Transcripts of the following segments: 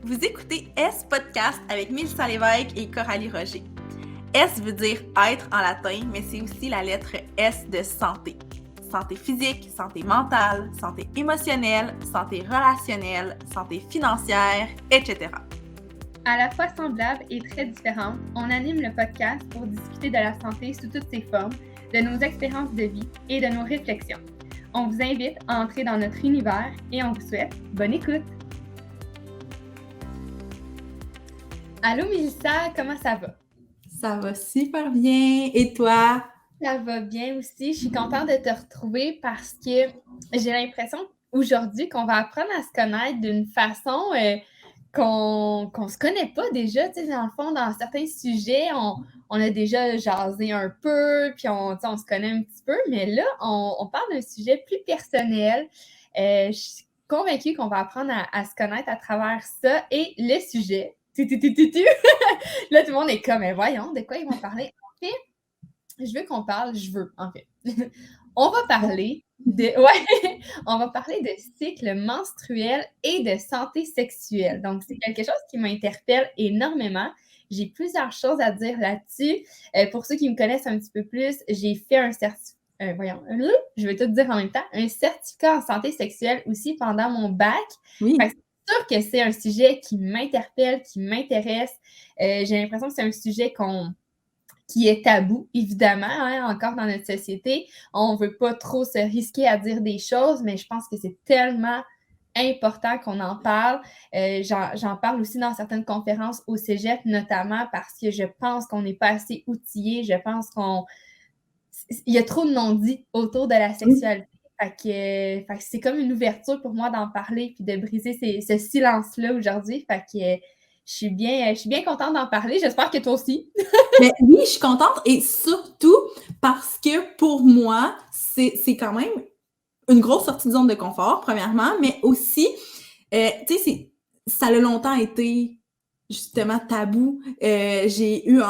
Vous écoutez S Podcast avec Mélissa Lévesque et Coralie Roger. S veut dire être en latin, mais c'est aussi la lettre S de santé. Santé physique, santé mentale, santé émotionnelle, santé relationnelle, santé financière, etc. À la fois semblables et très différentes, on anime le podcast pour discuter de la santé sous toutes ses formes, de nos expériences de vie et de nos réflexions. On vous invite à entrer dans notre univers et on vous souhaite bonne écoute! Allô Mélissa, comment ça va? Ça va super bien. Et toi? Ça va bien aussi. Je suis contente de te retrouver parce que j'ai l'impression aujourd'hui qu'on va apprendre à se connaître d'une façon qu'on se connaît pas déjà. Tu sais, dans le fond, dans certains sujets, on a déjà jasé un peu, puis on se connaît un petit peu, mais là, on parle d'un sujet plus personnel. Je suis convaincue qu'on va apprendre à se connaître à travers ça et le sujet. Là, tout le monde est comme, mais voyons, de quoi ils vont parler? En fait, on va parler on va parler de cycle menstruel et de santé sexuelle. Donc, c'est quelque chose qui m'interpelle énormément. J'ai plusieurs choses à dire là-dessus. Pour ceux qui me connaissent un petit peu plus, j'ai fait un certificat. Je vais tout dire en même temps. Un certificat en santé sexuelle aussi pendant mon bac. Oui. Fait que c'est sûr que c'est un sujet qui m'interpelle, qui m'intéresse. J'ai l'impression que c'est un sujet qui est tabou, évidemment, encore dans notre société. On ne veut pas trop se risquer à dire des choses, mais je pense que c'est tellement important qu'on en parle. J'en parle aussi dans certaines conférences au cégep, notamment parce que je pense qu'on n'est pas assez outillés. Je pense qu'il y a trop de non-dits autour de la sexualité. Fait que c'est comme une ouverture pour moi d'en parler puis de briser ce silence-là aujourd'hui. Fait que je suis bien contente d'en parler. J'espère que toi aussi. Mais oui, je suis contente et surtout parce que pour moi, c'est quand même une grosse sortie de zone de confort, premièrement, mais aussi, tu sais, ça a longtemps été justement tabou. J'ai eu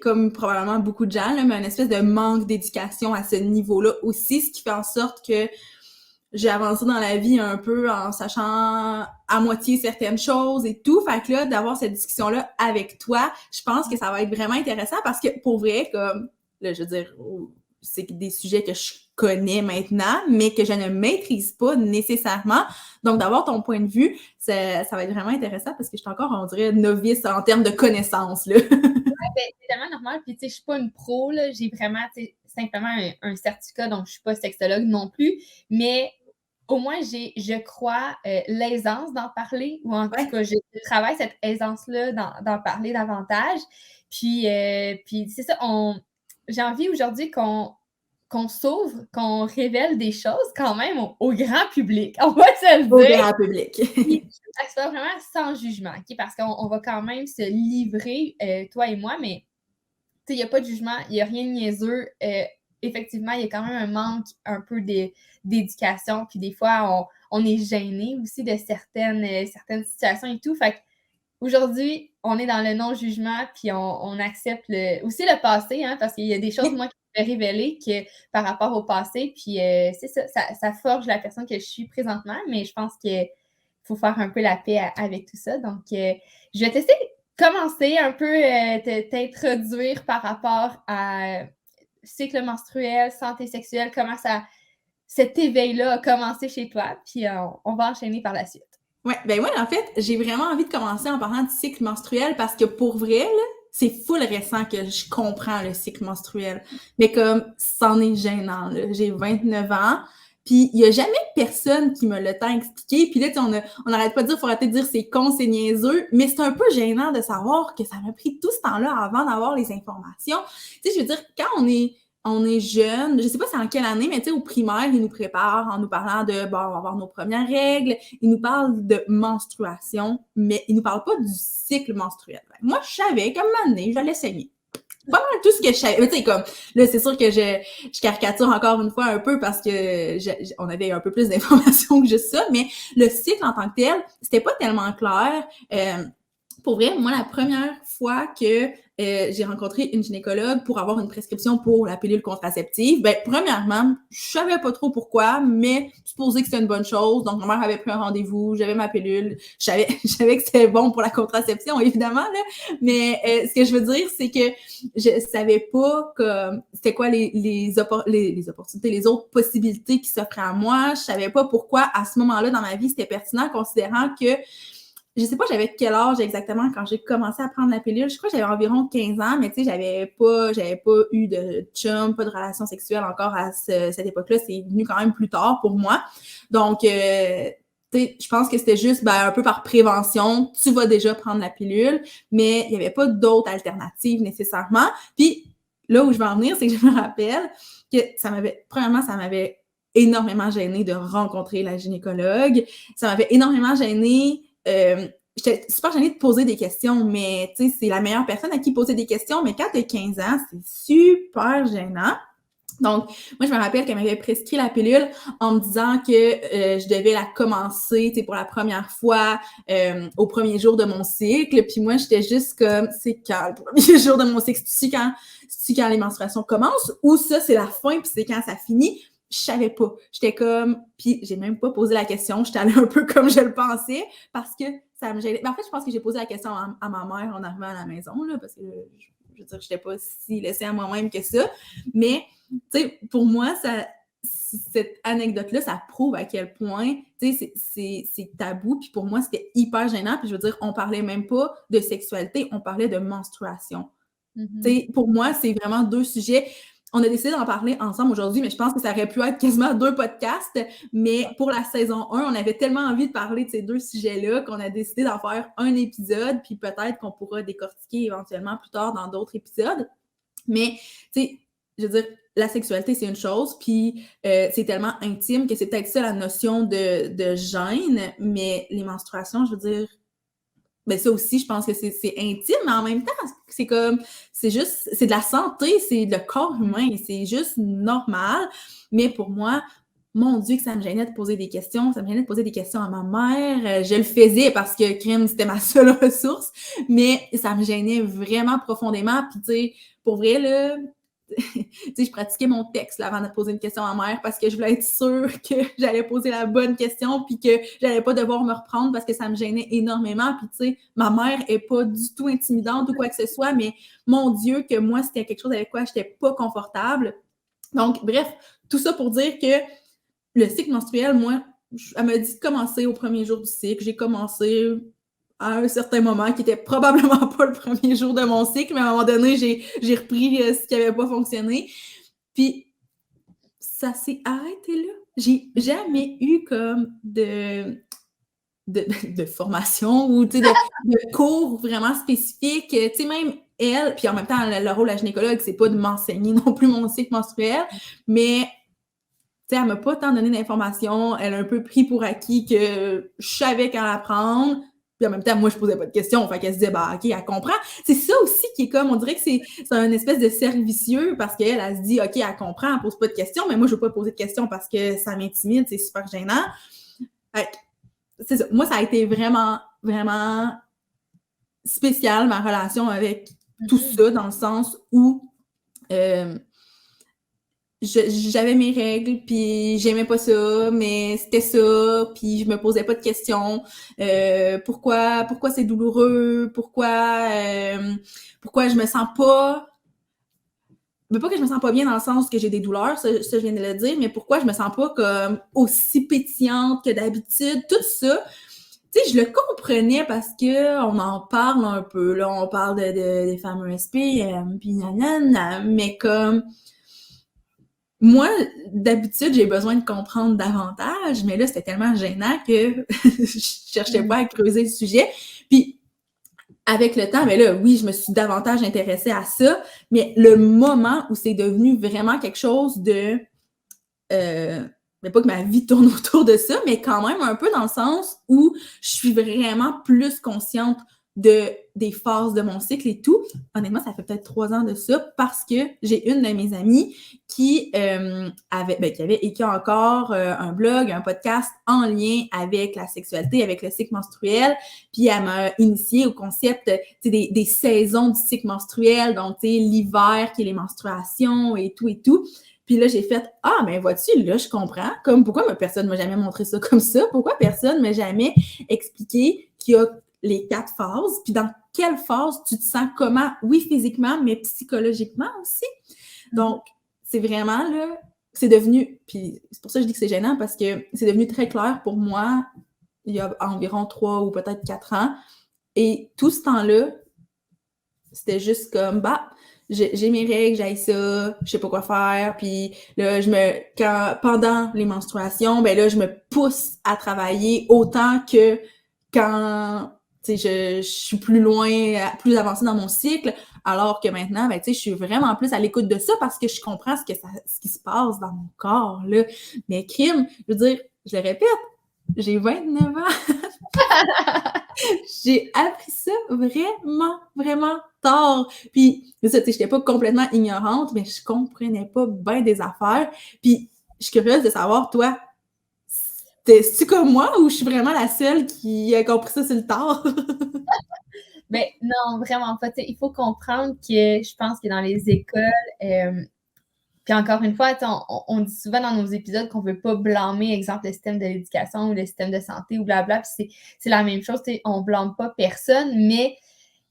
comme probablement beaucoup de gens, là, mais une espèce de manque d'éducation à ce niveau-là aussi, ce qui fait en sorte que j'ai avancé dans la vie un peu en sachant à moitié certaines choses et tout. Fait que là, d'avoir cette discussion-là avec toi, je pense que ça va être vraiment intéressant parce que pour vrai, comme, là, je veux dire, c'est des sujets que je connais maintenant, mais que je ne maîtrise pas nécessairement. Donc, d'avoir ton point de vue, ça va être vraiment intéressant parce que je suis encore, on dirait, novice en termes de connaissances, là. C'est tellement normal. Puis, tu sais, je suis pas une pro, là. J'ai vraiment, tu sais, simplement un certificat, donc je suis pas sexologue non plus. Mais au moins, je crois, l'aisance d'en parler, ou en tout cas, je travaille cette aisance-là d'en parler davantage. Puis c'est ça, j'ai envie aujourd'hui qu'on s'ouvre, qu'on révèle des choses quand même au grand public. On va se le dire. Au grand public. Puis, ça se fait vraiment sans jugement, OK? Parce qu'on va quand même se livrer, toi et moi, mais tu sais, il n'y a pas de jugement, il n'y a rien de niaiseux. Effectivement, il y a quand même un manque un peu d'éducation, puis des fois, on est gêné aussi de certaines situations et tout. Fait qu'aujourd'hui, on est dans le non-jugement, puis on accepte aussi le passé, hein, parce qu'il y a des choses, moi, qui me fait révéler que par rapport au passé, puis c'est ça forge la personne que je suis présentement, mais je pense qu'il faut faire un peu la paix avec tout ça. Donc, je vais tester commencer un peu t'introduire par rapport à cycle menstruel, santé sexuelle, comment cet éveil-là a commencé chez toi, puis on va enchaîner par la suite. Ouais, ben moi, en fait, j'ai vraiment envie de commencer en parlant du cycle menstruel parce que pour vrai, là, c'est full récent que je comprends le cycle menstruel. Mais comme, c'en est gênant, là. J'ai 29 ans, puis il y a jamais personne qui me l'a tant expliqué. Puis là, on n'arrête pas de dire, faut arrêter de dire c'est con, c'est niaiseux, mais c'est un peu gênant de savoir que ça m'a pris tout ce temps-là avant d'avoir les informations. Tu sais, je veux dire, quand on est jeune, je sais pas c'est en quelle année, mais tu sais, au primaire, ils nous préparent en nous parlant de, bon, on va avoir nos premières règles, ils nous parlent de menstruation, mais ils nous parlent pas du cycle menstruel. Moi, je savais qu'à un moment donné, j'allais saigner. Pas mal tout ce que je savais. Mais tu sais, comme, là, c'est sûr que je caricature encore une fois un peu parce que on avait un peu plus d'informations que juste ça, mais le cycle en tant que tel, c'était pas tellement clair. pour vrai, moi, la première fois que j'ai rencontré une gynécologue pour avoir une prescription pour la pilule contraceptive, ben, premièrement, je savais pas trop pourquoi, mais je supposais que c'était une bonne chose. Donc, ma mère avait pris un rendez-vous, j'avais ma pilule, je savais que c'était bon pour la contraception, évidemment, là. Mais ce que je veux dire, c'est que je savais pas comme c'était quoi les opportunités, les autres possibilités qui s'offraient à moi. Je savais pas pourquoi, à ce moment-là, dans ma vie, c'était pertinent, considérant que je sais pas j'avais quel âge exactement quand j'ai commencé à prendre la pilule. Je crois que j'avais environ 15 ans, mais tu sais, j'avais pas eu de chum, pas de relation sexuelle encore à cette époque-là. C'est venu quand même plus tard pour moi. Donc, tu sais, je pense que c'était juste un peu par prévention. Tu vas déjà prendre la pilule, mais il n'y avait pas d'autres alternatives nécessairement. Puis, là où je veux en venir, c'est que je me rappelle que premièrement, ça m'avait énormément gênée de rencontrer la gynécologue. Ça m'avait énormément gênée. J'étais super gênée de poser des questions, mais tu sais, c'est la meilleure personne à qui poser des questions, mais quand tu as 15 ans, c'est super gênant. Donc, moi, je me rappelle qu'elle m'avait prescrit la pilule en me disant que je devais la commencer, tu sais, pour la première fois au premier jour de mon cycle. Puis moi, j'étais juste comme, c'est quand le premier jour de mon cycle? C'est-tu quand les menstruations commencent? Ou ça, c'est la fin, puis c'est quand ça finit? Je savais pas. J'étais comme, puis j'ai même pas posé la question. J'étais allée un peu comme je le pensais parce que ça me gênait. Mais en fait, je pense que j'ai posé la question à ma mère en arrivant à la maison, là, parce que je veux dire, j'étais pas si laissée à moi-même que ça. Mais, tu sais, pour moi, cette anecdote-là, ça prouve à quel point, tu sais, c'est tabou. Puis pour moi, c'était hyper gênant. Puis je veux dire, on parlait même pas de sexualité, on parlait de menstruation. Tu sais, pour moi, c'est vraiment deux sujets. On a décidé d'en parler ensemble aujourd'hui, mais je pense que ça aurait pu être quasiment 2 podcasts. Mais pour la saison 1, on avait tellement envie de parler de ces 2 sujets-là qu'on a décidé d'en faire un épisode, puis peut-être qu'on pourra décortiquer éventuellement plus tard dans d'autres épisodes. Mais, tu sais, je veux dire, la sexualité, c'est une chose, puis c'est tellement intime que c'est peut-être ça la notion de gêne, mais les menstruations, je veux dire, ben ça aussi, je pense que c'est intime, mais en même temps, c'est comme, c'est de la santé, c'est le corps humain, c'est juste normal. Mais pour moi, mon Dieu, que ça me gênait de poser des questions. Ça me gênait de poser des questions à ma mère. Je le faisais parce que crime, c'était ma seule ressource, mais ça me gênait vraiment profondément. Puis, tu sais, pour vrai, là, tu sais, je pratiquais mon texte là, avant de poser une question à ma mère parce que je voulais être sûre que j'allais poser la bonne question puis que j'allais pas devoir me reprendre parce que ça me gênait énormément. Puis, tu sais, ma mère est pas du tout intimidante ou quoi que ce soit, mais mon Dieu, que moi, c'était quelque chose avec quoi j'étais pas confortable. Donc, bref, tout ça pour dire que le cycle menstruel, moi, elle m'a dit de commencer au premier jour du cycle. J'ai commencé à un certain moment, qui était probablement pas le premier jour de mon cycle, mais à un moment donné, j'ai repris ce qui n'avait pas fonctionné. Puis, ça s'est arrêté là. J'ai jamais eu comme de formation ou de cours vraiment spécifiques. Tu sais, même elle, puis en même temps, le rôle de la gynécologue, c'est pas de m'enseigner non plus mon cycle menstruel, mais tu sais, elle m'a pas tant donné d'informations. Elle a un peu pris pour acquis que je savais quand la prendre. Puis en même temps, moi, je posais pas de questions. Fait qu'elle se disait, bah, OK, elle comprend. C'est ça aussi qui est comme, on dirait que c'est un espèce de cercle vicieux parce qu'elle, elle se dit, OK, elle comprend, elle pose pas de questions, mais moi, je veux pas poser de questions parce que ça m'intimide, c'est super gênant. Fait c'est ça. Moi, ça a été vraiment, vraiment spécial, ma relation avec tout ça, dans le sens où j'avais mes règles, puis j'aimais pas ça, mais c'était ça, puis je me posais pas de questions. Pourquoi c'est douloureux? Pourquoi je me sens pas... Mais pas que je me sens pas bien dans le sens que j'ai des douleurs, ça je viens de le dire, mais pourquoi je me sens pas comme aussi pétillante que d'habitude? Tout ça, tu sais, je le comprenais parce que on en parle un peu, là, on parle des fameux SPM, puis nanana, mais comme... Moi, d'habitude, j'ai besoin de comprendre davantage, mais là, c'était tellement gênant que je cherchais pas à creuser le sujet. Puis, avec le temps, ben là, oui, je me suis davantage intéressée à ça, mais le moment où c'est devenu vraiment quelque chose de... mais pas que ma vie tourne autour de ça, mais quand même un peu dans le sens où je suis vraiment plus consciente des phases de mon cycle et tout. Honnêtement, ça fait peut-être 3 ans de ça parce que j'ai une de mes amies qui avait écrit encore un blog, un podcast en lien avec la sexualité, avec le cycle menstruel. Puis elle m'a initiée au concept des saisons du cycle menstruel, donc l'hiver qui est les menstruations et tout et tout. Puis là, j'ai fait « Ah, ben vois-tu, là, je comprends. Comme pourquoi personne ne m'a jamais montré ça comme ça? Pourquoi personne ne m'a jamais expliqué qu'il y a les 4 phases? Puis dans quelle phase tu te sens comment? Oui, physiquement, mais psychologiquement aussi. Donc, c'est vraiment là, c'est devenu, puis c'est pour ça que je dis que c'est gênant, parce que c'est devenu très clair pour moi il y a environ 3 ou peut-être 4 ans. Et tout ce temps-là, c'était juste comme, j'ai mes règles, j'aille ça, je sais pas quoi faire, puis là, pendant les menstruations, ben là, je me pousse à travailler autant que quand, tu sais, je suis plus loin, plus avancée dans mon cycle, alors que maintenant, ben, tu sais, je suis vraiment plus à l'écoute de ça parce que je comprends ce qui se passe dans mon corps, là. Mais crime, je veux dire, je le répète, j'ai 29 ans. J'ai appris ça vraiment, vraiment tard. Puis, ça, tu sais, j'étais pas complètement ignorante, mais je comprenais pas bien des affaires. Puis, je suis curieuse de savoir, toi, c'est-tu comme moi ou je suis vraiment la seule qui a compris ça sur le tard? Ben non, vraiment pas. Il faut comprendre que je pense que dans les écoles, puis encore une fois, on dit souvent dans nos épisodes qu'on ne veut pas blâmer, exemple, le système de l'éducation ou le système de santé ou blabla, puis c'est la même chose, on ne blâme pas personne, mais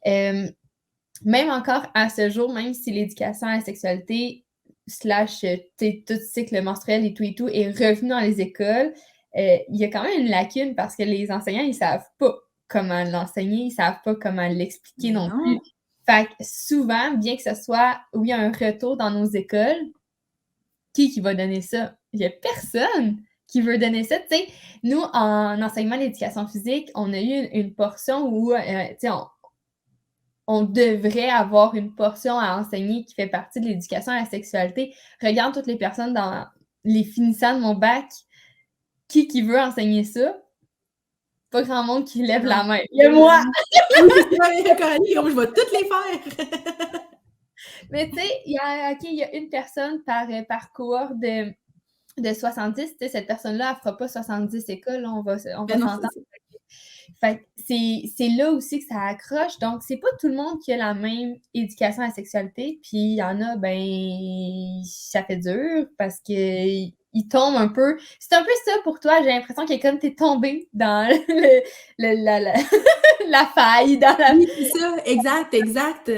même encore à ce jour, même si l'éducation à la sexualité tout cycle menstruel et tout est revenu dans les écoles, il y a quand même une lacune parce que les enseignants, ils ne savent pas comment l'enseigner, ils ne savent pas comment l'expliquer non plus. Fait que souvent, bien que ce soit, oui, un retour dans nos écoles, qui va donner ça? Il n'y a personne qui veut donner ça. Tu sais, nous, en enseignement d'éducation physique, on a eu une portion où, tu sais, on devrait avoir une portion à enseigner qui fait partie de l'éducation à la sexualité. Regarde toutes les personnes dans les finissants de mon bac. Qui veut enseigner ça? Pas grand monde qui lève la main. Il y a moi! Oui, c'est ça, il y a Coralie, je vais toutes les faire! Mais tu sais, il y a une personne par cohorte de 70, tu sais, cette personne-là, elle fera pas 70 écoles, là, on va s'entendre. Fait que c'est là aussi que ça accroche. Donc, c'est pas tout le monde qui a la même éducation à la sexualité. Puis, il y en a, ben, ça fait dur parce que ils tombent un peu. C'est un peu ça pour toi. J'ai l'impression que comme t'es tombé dans la faille. Oui, c'est ça. Exact.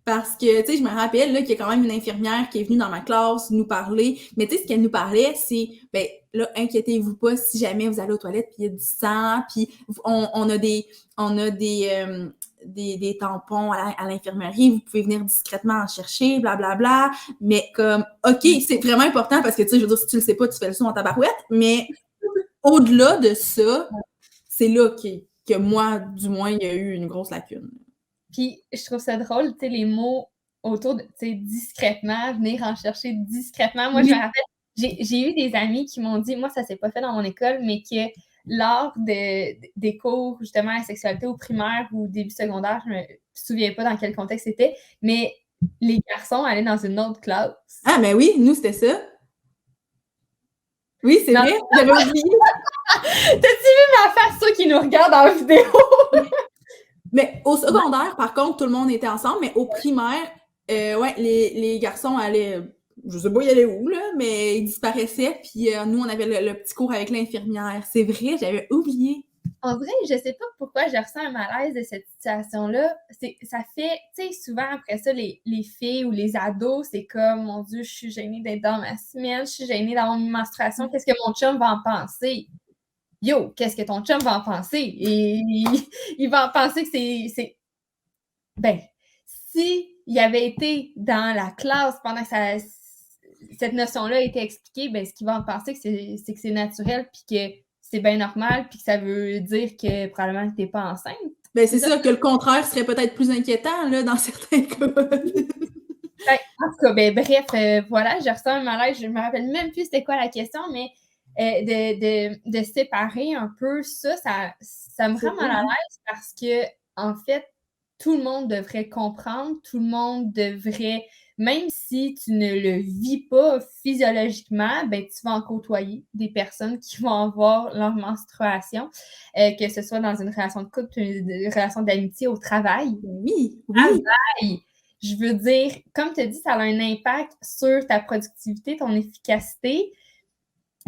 Parce que, tu sais, je me rappelle là, qu'il y a quand même une infirmière qui est venue dans ma classe nous parler. Mais tu sais, ce qu'elle nous parlait, c'est, ben là, inquiétez-vous pas si jamais vous allez aux toilettes puis il y a du sang, puis on a des tampons à l'infirmerie, vous pouvez venir discrètement en chercher, blablabla. Mais comme, OK, c'est vraiment important parce que, tu sais, je veux dire, si tu le sais pas, tu fais le son en tabarouette. Mais au-delà de ça, c'est là que moi, du moins, il y a eu une grosse lacune. Puis, je trouve ça drôle, tu sais, les mots autour de, tu sais, discrètement, venir en chercher discrètement. Moi, je me rappelle, j'ai eu des amis qui m'ont dit, moi, ça s'est pas fait dans mon école, mais que lors des cours, justement, à la sexualité au primaire ou au début secondaire, je me souviens pas dans quel contexte c'était, mais les garçons allaient dans une autre classe. Ah, ben oui, nous, c'était ça. Oui, c'est vrai, j'avais oublié. T'as-tu vu ma face, ceux qui nous regardent en vidéo? Mais au secondaire, par contre, tout le monde était ensemble, mais au primaire, ouais, les garçons allaient, je sais pas, ils allaient où, là, mais ils disparaissaient, puis nous, on avait le petit cours avec l'infirmière. C'est vrai, j'avais oublié. En vrai, je sais pas pourquoi je ressens un malaise de cette situation-là. Ça fait, tu sais, souvent après ça, les filles ou les ados, c'est comme, mon Dieu, je suis gênée d'être dans ma semaine, je suis gênée d'avoir une menstruation, qu'est-ce que mon chum va en penser? Yo, qu'est-ce que ton chum va en penser? Et il va en penser que c'est... Ben, s'il avait été dans la classe pendant que cette notion-là a été expliquée, ben, ce qu'il va en penser, c'est que c'est naturel, puis que c'est bien normal, puis que ça veut dire que probablement que t'es pas enceinte. Ben, c'est ça, que le contraire serait peut-être plus inquiétant, là, dans certains cas. Ben, en tout cas, ben, bref, voilà, j'ai reçu un malaise, je me rappelle même plus c'était quoi la question, mais de séparer un peu ça me rend mal à l'aise parce que en fait, tout le monde devrait comprendre, tout le monde devrait, même si tu ne le vis pas physiologiquement, ben, tu vas en côtoyer des personnes qui vont avoir leur menstruation, que ce soit dans une relation de couple, une relation d'amitié, au travail. Oui, oui. Travail, je veux dire, comme tu as dit, ça a un impact sur ta productivité, ton efficacité,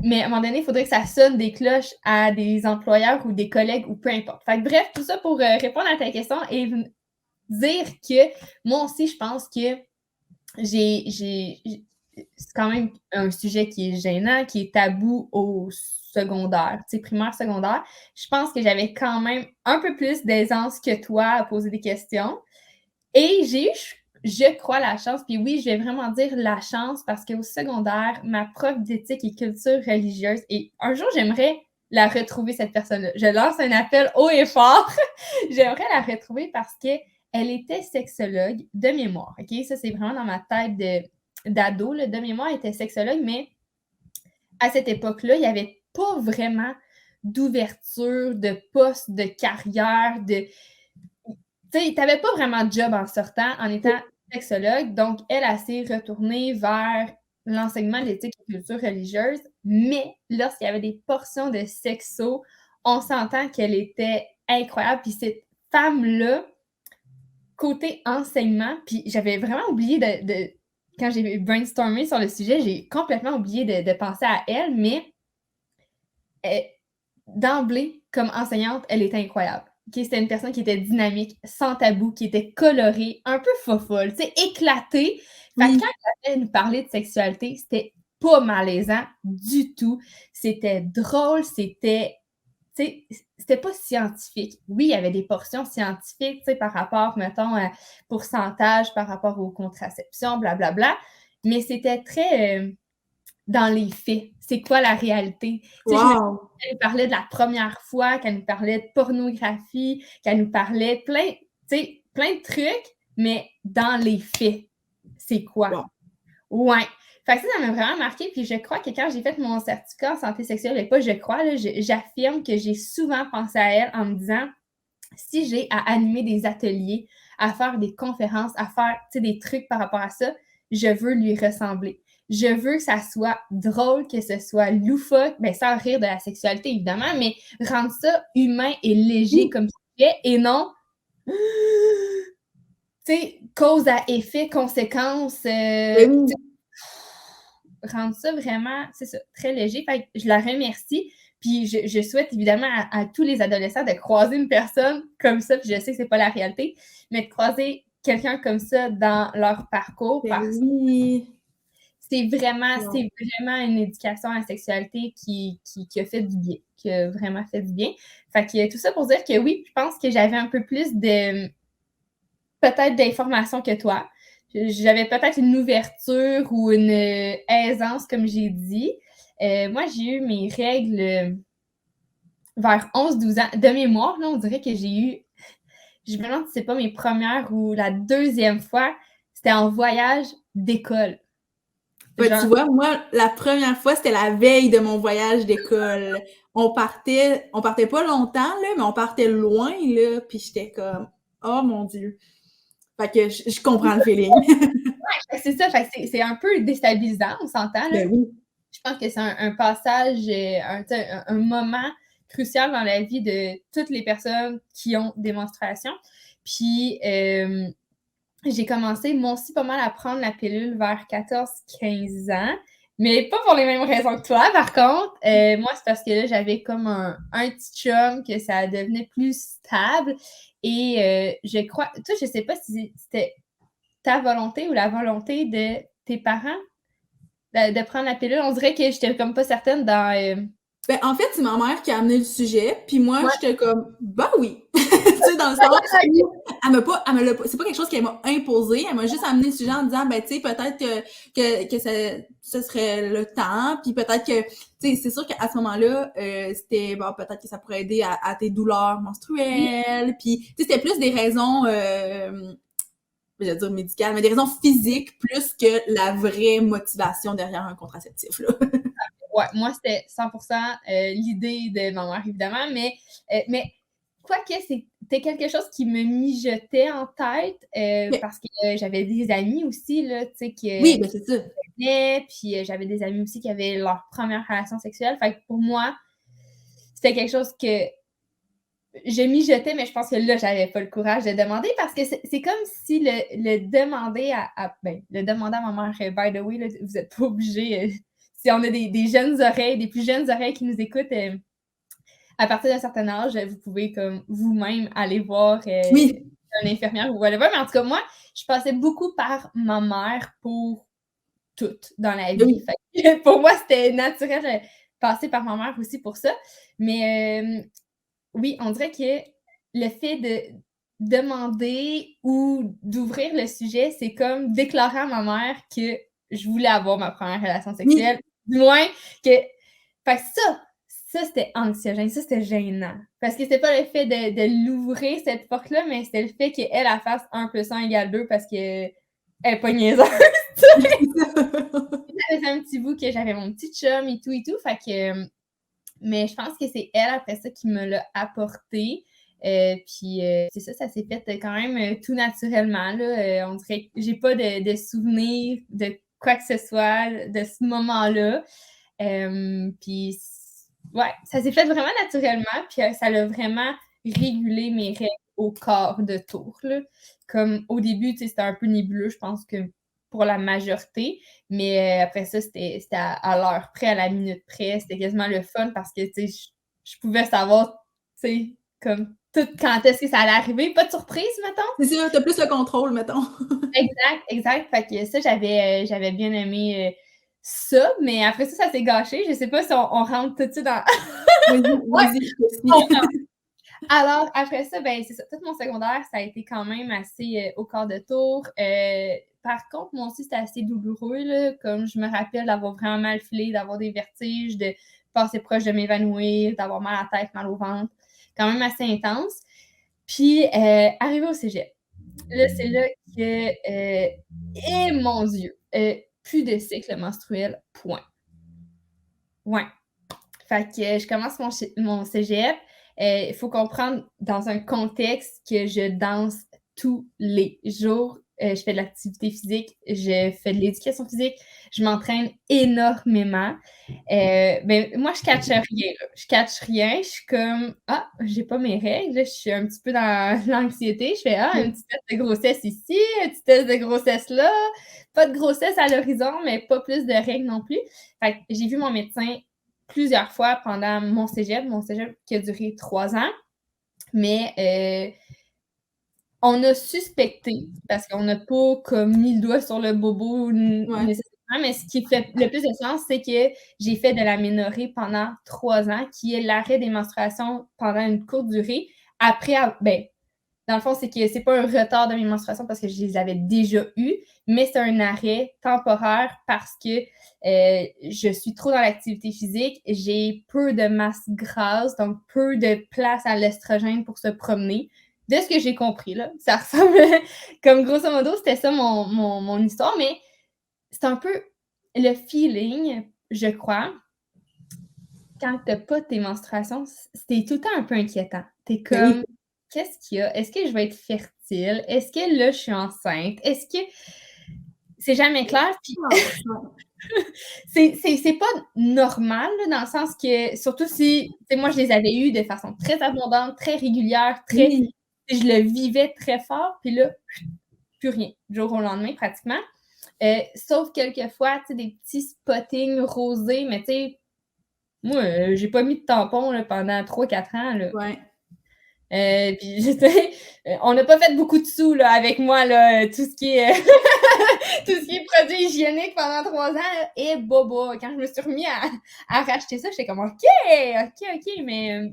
mais à un moment donné, il faudrait que ça sonne des cloches à des employeurs ou des collègues ou peu importe. Fait que bref, tout ça pour répondre à ta question et dire que moi aussi, je pense que c'est quand même un sujet qui est gênant, qui est tabou au secondaire, tu sais, primaire, secondaire. Je pense que j'avais quand même un peu plus d'aisance que toi à poser des questions. Et j'ai eu, je crois, la chance, puis oui, je vais vraiment dire la chance, parce qu'au secondaire, ma prof d'éthique et culture religieuse, et un jour, j'aimerais la retrouver, cette personne-là. Je lance un appel haut et fort. J'aimerais la retrouver parce qu'elle était sexologue de mémoire. OK? Ça, c'est vraiment dans ma tête d'ado. De mémoire, elle était sexologue, mais à cette époque-là, il n'y avait pas vraiment d'ouverture, de poste, de carrière, de tu sais, t'avais pas vraiment de job en sortant, en étant sexologue. Donc, elle s'est retournée vers l'enseignement de l'éthique et culture religieuse. Mais lorsqu'il y avait des portions de sexo, on s'entend qu'elle était incroyable. Puis cette femme-là, côté enseignement, puis j'avais vraiment oublié quand j'ai brainstormé sur le sujet, j'ai complètement oublié de penser à elle, mais d'emblée, comme enseignante, elle était incroyable. Okay? C'était une personne qui était dynamique, sans tabou, qui était colorée, un peu fofolle, tu sais, éclatée. Fait que Oui. quand elle nous parlait de sexualité, c'était pas malaisant du tout. C'était drôle, c'était pas scientifique. Oui, il y avait des portions scientifiques, par rapport, mettons, à pourcentage, par rapport aux contraceptions, blablabla, mais c'était très dans les faits. C'est quoi la réalité? Tu sais, je me Wow. qu'elle nous parlait de la première fois, qu'elle nous parlait de pornographie, qu'elle nous parlait plein de trucs, mais dans les faits, c'est quoi? Wow. Ouais. Fait que ça m'a vraiment marqué. Puis je crois que quand j'ai fait mon certificat en santé sexuelle, et pas je crois, là, j'affirme que j'ai souvent pensé à elle en me disant, si j'ai à animer des ateliers, à faire des conférences, à faire des trucs par rapport à ça, je veux lui ressembler. Je veux que ça soit drôle, que ce soit loufoque, bien, sans rire de la sexualité, évidemment, mais rendre ça humain et léger comme sujet et non, tu sais, cause à effet, conséquence, Ben oui. rendre ça vraiment, c'est ça, très léger. Fait que je la remercie. Puis je souhaite évidemment à tous les adolescents de croiser une personne comme ça, puis je sais que c'est pas la réalité, mais de croiser quelqu'un comme ça dans leur parcours Ben parce que oui. c'est vraiment, Wow. c'est vraiment une éducation à la sexualité qui a fait du bien, qui a vraiment fait du bien. Fait que tout ça pour dire que oui, je pense que j'avais un peu plus de peut-être d'informations que toi. J'avais peut-être une ouverture ou une aisance, comme j'ai dit. Moi, j'ai eu mes règles vers 11-12 ans. De mémoire, là, on dirait que j'ai eu, je me demande si c'est pas mes premières ou la deuxième fois, c'était en voyage d'école. Ben, tu Genre, vois, moi, la première fois, c'était la veille de mon voyage d'école. On partait pas longtemps, là, mais on partait loin, là, puis j'étais comme, oh mon Dieu. Fait que je comprends le feeling. c'est ça, fait que c'est un peu déstabilisant, on s'entend, là. Ben oui. Je pense que c'est un passage, un moment crucial dans la vie de toutes les personnes qui ont des menstruations. Puis, j'ai commencé, moi aussi, pas mal à prendre la pilule vers 14-15 ans, mais pas pour les mêmes raisons que toi, par contre. Moi, c'est parce que là, j'avais comme un petit chum, que ça devenait plus stable. Et je crois, toi, je sais pas si c'était ta volonté ou la volonté de tes parents de prendre la pilule. On dirait que j'étais comme pas certaine dans... Ben, en fait, c'est ma mère qui a amené le sujet, puis moi, Ouais. j'étais comme, bah oui. Tu sais, dans le sens où elle me l'a pas, c'est pas quelque chose qu'elle m'a imposé, elle m'a juste amené le sujet en disant, ben, tu sais, peut-être que ça serait le temps, puis peut-être que, tu sais, c'est sûr qu'à ce moment-là, c'était, bon, peut-être que ça pourrait aider à tes douleurs menstruelles, puis, tu sais, c'était plus des raisons, je vais dire médicales, mais des raisons physiques plus que la vraie motivation derrière un contraceptif, là. Ouais, moi, c'était 100% l'idée de ma mère, évidemment, mais quoique, c'était quelque chose qui me mijotait en tête parce que j'avais des amis aussi, là, tu sais, Oui, ben c'est ça. puis j'avais des amis aussi qui avaient leur première relation sexuelle. Fait que pour moi, c'était quelque chose que je mijotais, mais je pense que là, j'avais pas le courage de demander parce que c'est comme si le demander le demander à ma mère, by the way, là, vous êtes pas obligés, si on a des jeunes oreilles, des plus jeunes oreilles qui nous écoutent, à partir d'un certain âge, vous pouvez comme vous-même aller voir Oui, une infirmière ou whatever. Mais en tout cas, moi, je passais beaucoup par ma mère pour tout dans la ben vie. oui. Fait que pour moi, c'était naturel de passer par ma mère aussi pour ça. Mais oui, on dirait que le fait de demander ou d'ouvrir le sujet, c'est comme déclarer à ma mère que je voulais avoir ma première relation sexuelle. Oui, Du moins que. Fait que ça, c'était anxiogène, ça, c'était gênant. Parce que c'était pas le fait de l'ouvrir, cette porte-là, mais c'était le fait qu'elle, elle fasse 1 + 1 = 2 parce qu'elle est pas niaiseuse. c'est ça. J'avais un petit bout que j'avais mon petit chum et tout. Fait que. Mais je pense que c'est elle, après ça, qui me l'a apporté. Puis c'est ça s'est fait quand même tout naturellement. Là. On dirait que j'ai pas de souvenir de quoi que ce soit de ce moment-là. Puis ouais, ça s'est fait vraiment naturellement. Puis ça a vraiment régulé mes règles au quart de tour. Là. Comme au début, c'était un peu nébuleux, je pense que pour la majorité. Mais après ça, c'était à l'heure près, à la minute près. C'était quasiment le fun parce que, tu sais, je pouvais savoir, tu sais, comme tout quand est-ce que ça allait arriver. Pas de surprise, mettons. C'est ça, t'as plus le contrôle, mettons. Exact. Fait que ça, j'avais bien aimé ça. Mais après ça s'est gâché. Je sais pas si on rentre tout de suite dans... Ouais, Vas-y, je te on suis. rentre. Alors, après ça, ben c'est ça. Tout mon secondaire, ça a été quand même assez au quart de tour. Par contre, moi aussi, c'était assez douloureux. Là, comme je me rappelle d'avoir vraiment mal filé, d'avoir des vertiges, de passer proche de m'évanouir, d'avoir mal à la tête, mal au ventre. Quand même assez intense. Puis, arrivé au cégep. Là, c'est là que, et mon Dieu, plus de cycle menstruel, point. Ouais. Fait que je commence mon cégep. Il faut comprendre dans un contexte que je danse tous les jours. Je fais de l'activité physique, je fais de l'éducation physique, je m'entraîne énormément. Ben, moi, je catche rien. Là. Je catche rien. Je suis comme, ah, j'ai pas mes règles. Là, je suis un petit peu dans l'anxiété. Je fais, ah, un petit test de grossesse ici, un petit test de grossesse là. Pas de grossesse à l'horizon, mais pas plus de règles non plus. Fait que j'ai vu mon médecin plusieurs fois pendant mon cégep qui a duré 3 ans. Mais on a suspecté, parce qu'on n'a pas comme mis le doigt sur le bobo nécessairement, mais ce qui fait le plus de sens, c'est que j'ai fait de l'aménorrhée pendant 3 ans, qui est l'arrêt des menstruations pendant une courte durée. Après, ben, dans le fond, c'est que c'est pas un retard de mes menstruations parce que je les avais déjà eues, mais c'est un arrêt temporaire parce que je suis trop dans l'activité physique, j'ai peu de masse grasse, donc peu de place à l'estrogène pour se promener. De ce que j'ai compris, là, ça ressemble comme grosso modo, c'était ça mon histoire, mais c'est un peu le feeling, je crois, quand t'as pas tes menstruations, c'est tout le temps un peu inquiétant. T'es Ben oui. comme, qu'est-ce qu'il y a? Est-ce que je vais être fertile? Est-ce que là, je suis enceinte? Est-ce que c'est jamais clair? Puis c'est pas normal, là, dans le sens que, surtout si, tu sais, moi, je les avais eues de façon très abondante, très régulière, très, Oui. je le vivais très fort, puis là, plus rien, du jour au lendemain, pratiquement. Sauf quelquefois, tu sais, des petits spottings rosés, mais tu sais, moi, j'ai pas mis de tampon là, pendant 3-4 ans. Là. Ouais. Puis, on n'a pas fait beaucoup de sous là, avec moi, là, tout ce qui est tout ce qui est produits hygiéniques pendant 3 ans. Là, et bobo, quand je me suis remis à racheter ça, j'étais comme OK, mais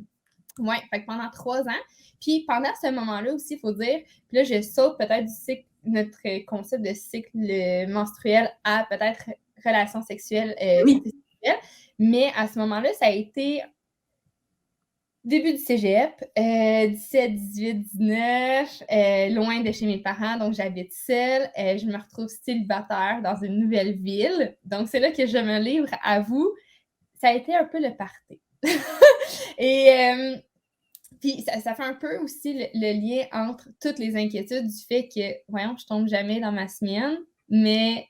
ouais, fait que pendant 3 ans. Puis pendant ce moment-là aussi, il faut dire, puis là, je saute peut-être du cycle, notre concept de cycle menstruel à peut-être relation sexuelle, Oui. santé sexuelle. Mais à ce moment-là, ça a été début du cégep, 17, 18, 19, loin de chez mes parents, donc j'habite seule. Je me retrouve célibataire dans une nouvelle ville. Donc, c'est là que je me livre à vous. Ça a été un peu le party. Et Puis ça fait un peu aussi le lien entre toutes les inquiétudes du fait que, voyons, je tombe jamais dans ma semaine, mais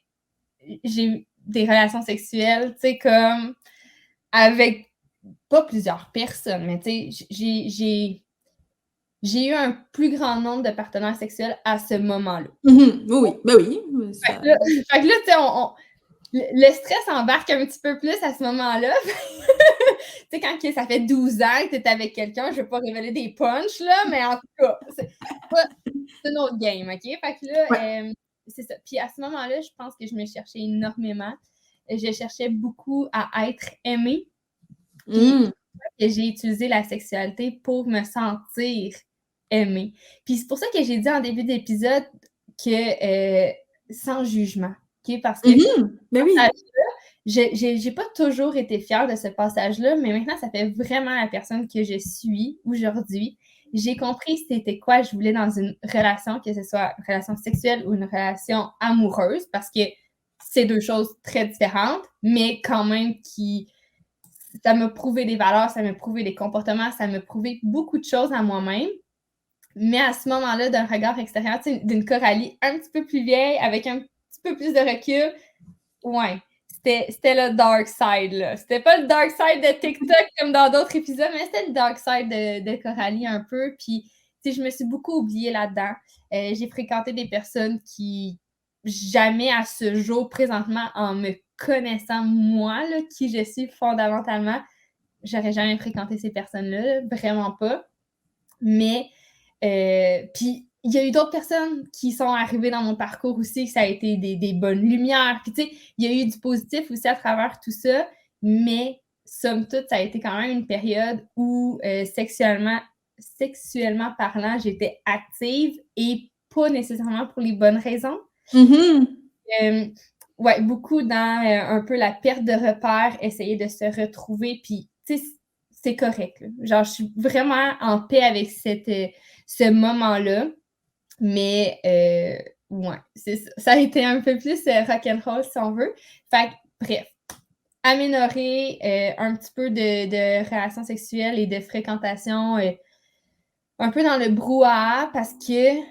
j'ai des relations sexuelles, tu sais, comme avec pas plusieurs personnes, mais tu sais, j'ai eu un plus grand nombre de partenaires sexuels à ce moment-là. Oui, ben oui. Fait que là, tu sais, le stress embarque un petit peu plus à ce moment-là. Tu sais, quand ça fait 12 ans que tu es avec quelqu'un, je ne vais pas révéler des punchs, là, mais en tout cas, c'est une autre game, OK? Fait que là, c'est ça. Puis à ce moment-là, je pense que je me cherchais énormément. Je cherchais beaucoup à être aimée. Puis que j'ai utilisé la sexualité pour me sentir aimée. Puis c'est pour ça que j'ai dit en début d'épisode que sans jugement, OK? Parce que ben oui. j'ai pas toujours été fière de ce passage-là, mais maintenant, ça fait vraiment la personne que je suis aujourd'hui. J'ai compris c'était quoi je voulais dans une relation, que ce soit une relation sexuelle ou une relation amoureuse, parce que c'est deux choses très différentes, mais quand même ça m'a prouvé des valeurs, ça m'a prouvé des comportements, ça m'a prouvé beaucoup de choses à moi-même. Mais à ce moment-là, d'un regard extérieur, d'une Coralie un petit peu plus vieille, avec un petit peu plus de recul, ouais, c'était le dark side, là. C'était pas le dark side de TikTok comme dans d'autres épisodes, mais c'était le dark side de Coralie un peu. Puis, je me suis beaucoup oubliée là-dedans. J'ai fréquenté des personnes qui, jamais à ce jour, présentement, en me connaissant, moi, là, qui je suis fondamentalement, j'aurais jamais fréquenté ces personnes-là, vraiment pas. Mais, puis, il y a eu d'autres personnes qui sont arrivées dans mon parcours aussi, que ça a été des bonnes lumières. Puis, tu sais, il y a eu du positif aussi à travers tout ça, mais somme toute, ça a été quand même une période où sexuellement parlant, j'étais active et pas nécessairement pour les bonnes raisons. Ouais, beaucoup dans un peu la perte de repères, essayer de se retrouver, puis, tu sais, c'est correct, là. Genre, je suis vraiment en paix avec ce moment-là, mais ouais, c'est ça. Ça a été un peu plus rock'n'roll, si on veut. Fait que, bref, améliorer un petit peu de relations sexuelles et de fréquentation un peu dans le brouhaha, parce que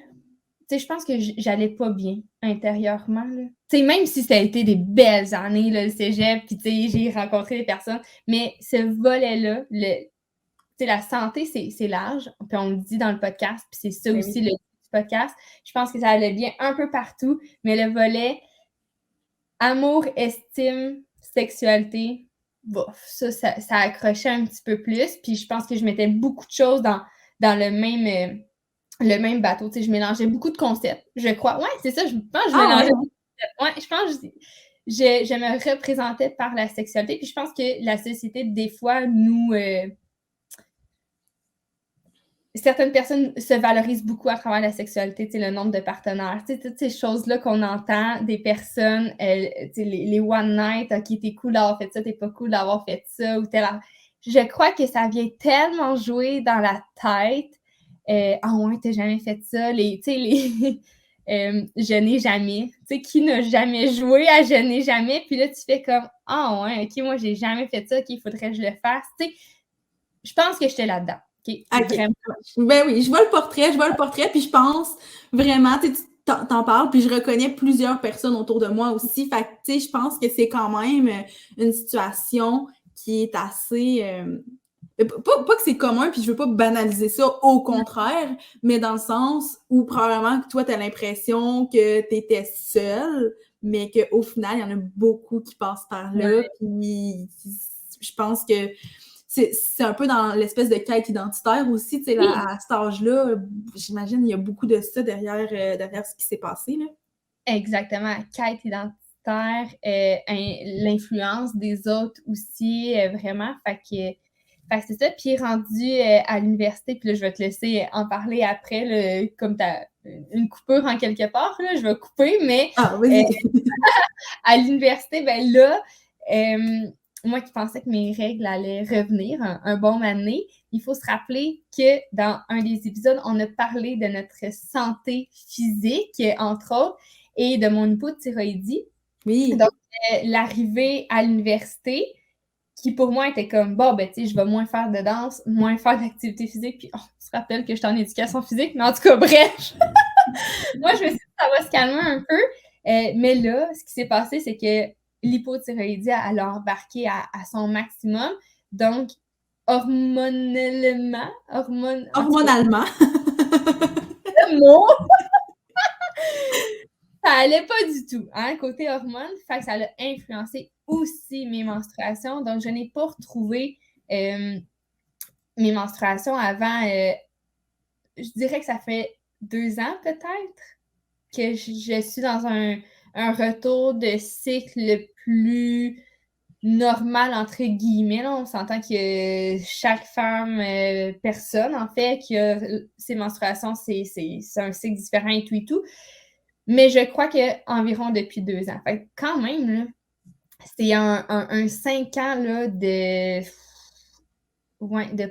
je pense que j'allais pas bien intérieurement, là. Tu sais, même si ça a été des belles années, là, le cégep, puis tu sais, j'ai rencontré des personnes, mais ce volet-là, la santé, c'est large, puis on le dit dans le podcast, puis c'est ça aussi le podcast. Je pense que ça allait bien un peu partout, mais le volet amour, estime, sexualité, bof, ça accrochait un petit peu plus, puis je pense que je mettais beaucoup de choses dans le même bateau. Tu sais, je mélangeais beaucoup de concepts, je crois. Ouais, c'est ça, je pense que je mélangeais beaucoup de concepts. Ouais, je pense que je me représentais par la sexualité. Puis je pense que la société, des fois, certaines personnes se valorisent beaucoup à travers la sexualité, tu sais, le nombre de partenaires, tu sais, toutes ces choses-là qu'on entend des personnes, tu sais, les one night, OK, t'es cool d'avoir fait ça, t'es pas cool d'avoir fait ça, ou tel. Je crois que ça vient tellement jouer dans la tête. Ah ouais, t'as jamais fait ça, tu sais, je n'ai jamais. Tu sais, qui n'a jamais joué à je n'ai jamais? Puis là, tu fais comme, ah ouais, OK, moi, j'ai jamais fait ça, OK, il faudrait que je le fasse. Tu sais, je pense que j'étais là-dedans. OK. Vraiment. Ben oui, je vois le portrait, puis je pense vraiment, tu t'en parles, puis je reconnais plusieurs personnes autour de moi aussi. Fait que, tu sais, je pense que c'est quand même une situation qui est assez. Pas que c'est commun, puis je veux pas banaliser ça, au contraire, mais dans le sens où probablement que toi, tu as l'impression que tu étais seule, mais qu'au final, il y en a beaucoup qui passent par là. Puis je pense que c'est un peu dans l'espèce de quête identitaire aussi, tu sais, à cet âge-là, j'imagine il y a beaucoup de ça derrière ce qui s'est passé, là. Exactement, quête identitaire, l'influence des autres aussi, vraiment. Fait que c'est ça. Puis rendu à l'université, puis là, je vais te laisser en parler après, là, comme tu as une coupure en quelque part, là, je vais couper, mais à l'université, ben là, moi qui pensais que mes règles allaient revenir un bon moment donné, il faut se rappeler que dans un des épisodes, on a parlé de notre santé physique, entre autres, et de mon hypothyroïdie. Oui. Donc, l'arrivée à l'université, qui pour moi était comme, bon, ben, tu sais, je vais moins faire de danse, moins faire d'activité physique, puis on se rappelle que j'étais en éducation physique, mais en tout cas, bref, moi, je me suis dit, ça va se calmer un peu, mais là, ce qui s'est passé, c'est que l'hypothyroïdie, elle a embarqué à son maximum, donc, hormonalement, Hormonalement. le mot, ça allait pas du tout, hein, côté hormones, fait que ça a influencé aussi mes menstruations, donc je n'ai pas retrouvé mes menstruations avant, je dirais que ça fait 2 ans peut-être que je suis dans un retour de cycle plus normal, entre guillemets. Là. On s'entend que chaque femme, personne en fait, qui a ses menstruations, c'est un cycle différent et tout et tout. Mais je crois qu'environ depuis 2 ans. Fait que quand même, là, c'est un 5 ans là, de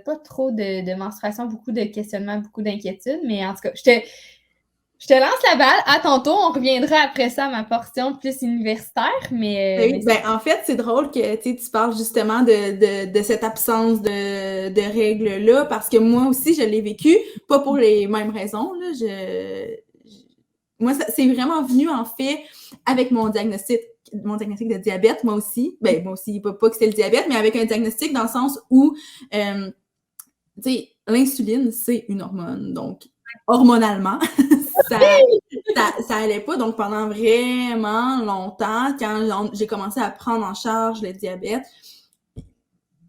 pas trop de menstruation, beaucoup de questionnements, beaucoup d'inquiétudes. Mais en tout cas, je te lance la balle. À ton tour, on reviendra après ça à ma portion plus universitaire. Mais En fait, c'est drôle que tu parles justement de cette absence de règles-là, parce que moi aussi, je l'ai vécu, pas pour les mêmes raisons. Là, moi, c'est vraiment venu, en fait, avec mon diagnostic de diabète, moi aussi. Ben, moi aussi, pas que c'était le diabète, mais avec un diagnostic dans le sens où, tu sais, l'insuline, c'est une hormone. Donc, hormonalement, ça allait pas. Donc, pendant vraiment longtemps, quand j'ai commencé à prendre en charge le diabète,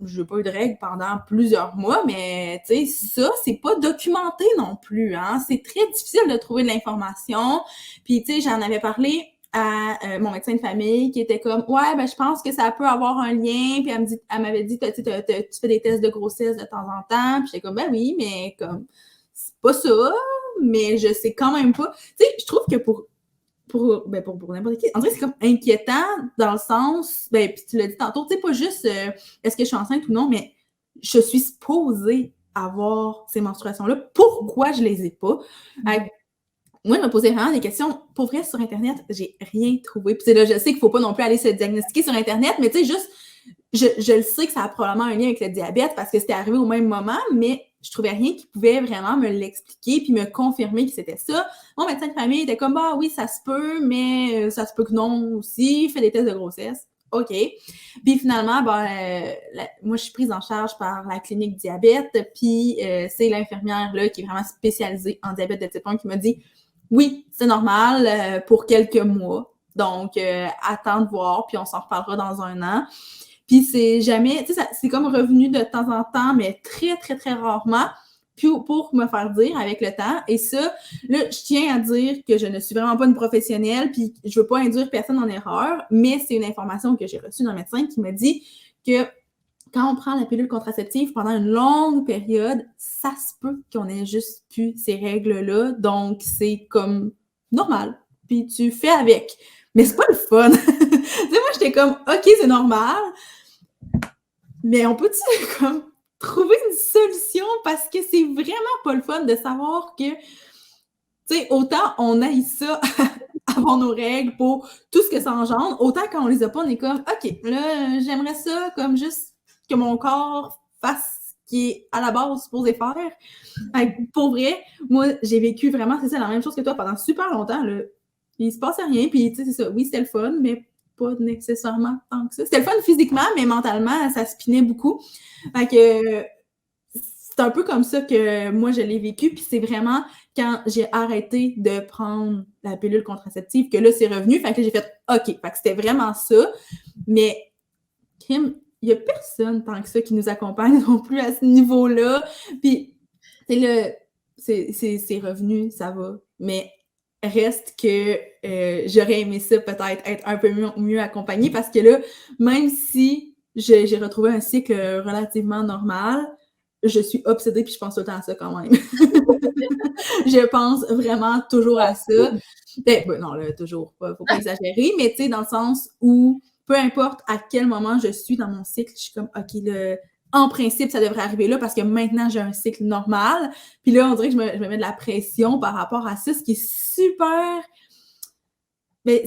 j'ai pas eu de règles pendant plusieurs mois, mais tu sais, ça, c'est pas documenté non plus, hein. C'est très difficile de trouver de l'information. Puis, tu sais, j'en avais parlé à mon médecin de famille qui était comme, ouais, ben, je pense que ça peut avoir un lien. Puis, elle m'avait dit, tu fais des tests de grossesse de temps en temps. Puis, j'étais comme, ben oui, mais comme, c'est pas ça, mais je sais quand même pas. Tu sais, je trouve que pour n'importe qui, en vrai, c'est comme inquiétant dans le sens, ben, puis tu l'as dit tantôt, tu sais, pas juste est-ce que je suis enceinte ou non, mais je suis supposée avoir ces menstruations-là. Pourquoi je les ai pas? Moi, je me posais vraiment des questions. Pour vrai, sur Internet, j'ai rien trouvé. Puis là, je sais qu'il faut pas non plus aller se diagnostiquer sur Internet, mais tu sais, juste, je le sais que ça a probablement un lien avec le diabète parce que c'était arrivé au même moment, mais je trouvais rien qui pouvait vraiment me l'expliquer puis me confirmer que c'était ça. Mon médecin de famille était comme, bah oui, ça se peut, mais ça se peut que non aussi. Fais des tests de grossesse. OK. Puis finalement, moi, je suis prise en charge par la clinique diabète, puis c'est l'infirmière là, qui est vraiment spécialisée en diabète de type 1 qui m'a dit, oui, c'est normal pour quelques mois. Donc, attends de voir, puis on s'en reparlera dans 1 an. Puis c'est jamais, tu sais, c'est comme revenu de temps en temps, mais très, très, très rarement, puis pour me faire dire avec le temps. Et ça, là, je tiens à dire que je ne suis vraiment pas une professionnelle, puis je veux pas induire personne en erreur, mais c'est une information que j'ai reçue d'un médecin qui m'a dit que quand on prend la pilule contraceptive pendant une longue période, ça se peut qu'on ait juste plus ces règles-là. Donc, c'est comme normal. Puis tu fais avec. Mais c'est pas le fun. Tu sais, moi, j'étais comme, OK, c'est normal. Mais on peut-tu comme trouver une solution parce que c'est vraiment pas le fun de savoir que, tu sais, autant on haït ça avoir nos règles pour tout ce que ça engendre, autant quand on les a pas, on est comme, OK, là, j'aimerais ça comme juste que mon corps fasse ce qui est à la base supposé faire. Pour vrai, moi, j'ai vécu vraiment, c'est ça, la même chose que toi pendant super longtemps, là. Il se passait rien, puis tu sais, c'est ça, oui, c'était le fun, mais pas nécessairement tant que ça. C'était le fun physiquement, mais mentalement, ça spinait beaucoup. Fait que c'est un peu comme ça que moi, je l'ai vécu, puis c'est vraiment quand j'ai arrêté de prendre la pilule contraceptive que là, c'est revenu. Fait que j'ai fait OK. Fait que c'était vraiment ça. Mais, Kim, il n'y a personne tant que ça qui nous accompagne non plus à ce niveau-là. Puis, c'est revenu, ça va. Mais reste que j'aurais aimé ça peut-être être un peu mieux accompagnée parce que là, même si j'ai retrouvé un cycle relativement normal, je suis obsédée puis je pense tout le temps à ça quand même. Je pense vraiment toujours à ça. Non, là, toujours pas, faut pas exagérer, mais tu sais, dans le sens où peu importe à quel moment je suis dans mon cycle, je suis comme, OK, là, en principe, ça devrait arriver là parce que maintenant, j'ai un cycle normal. Puis là, on dirait que je me mets de la pression par rapport à ça, ce qui est super... Mais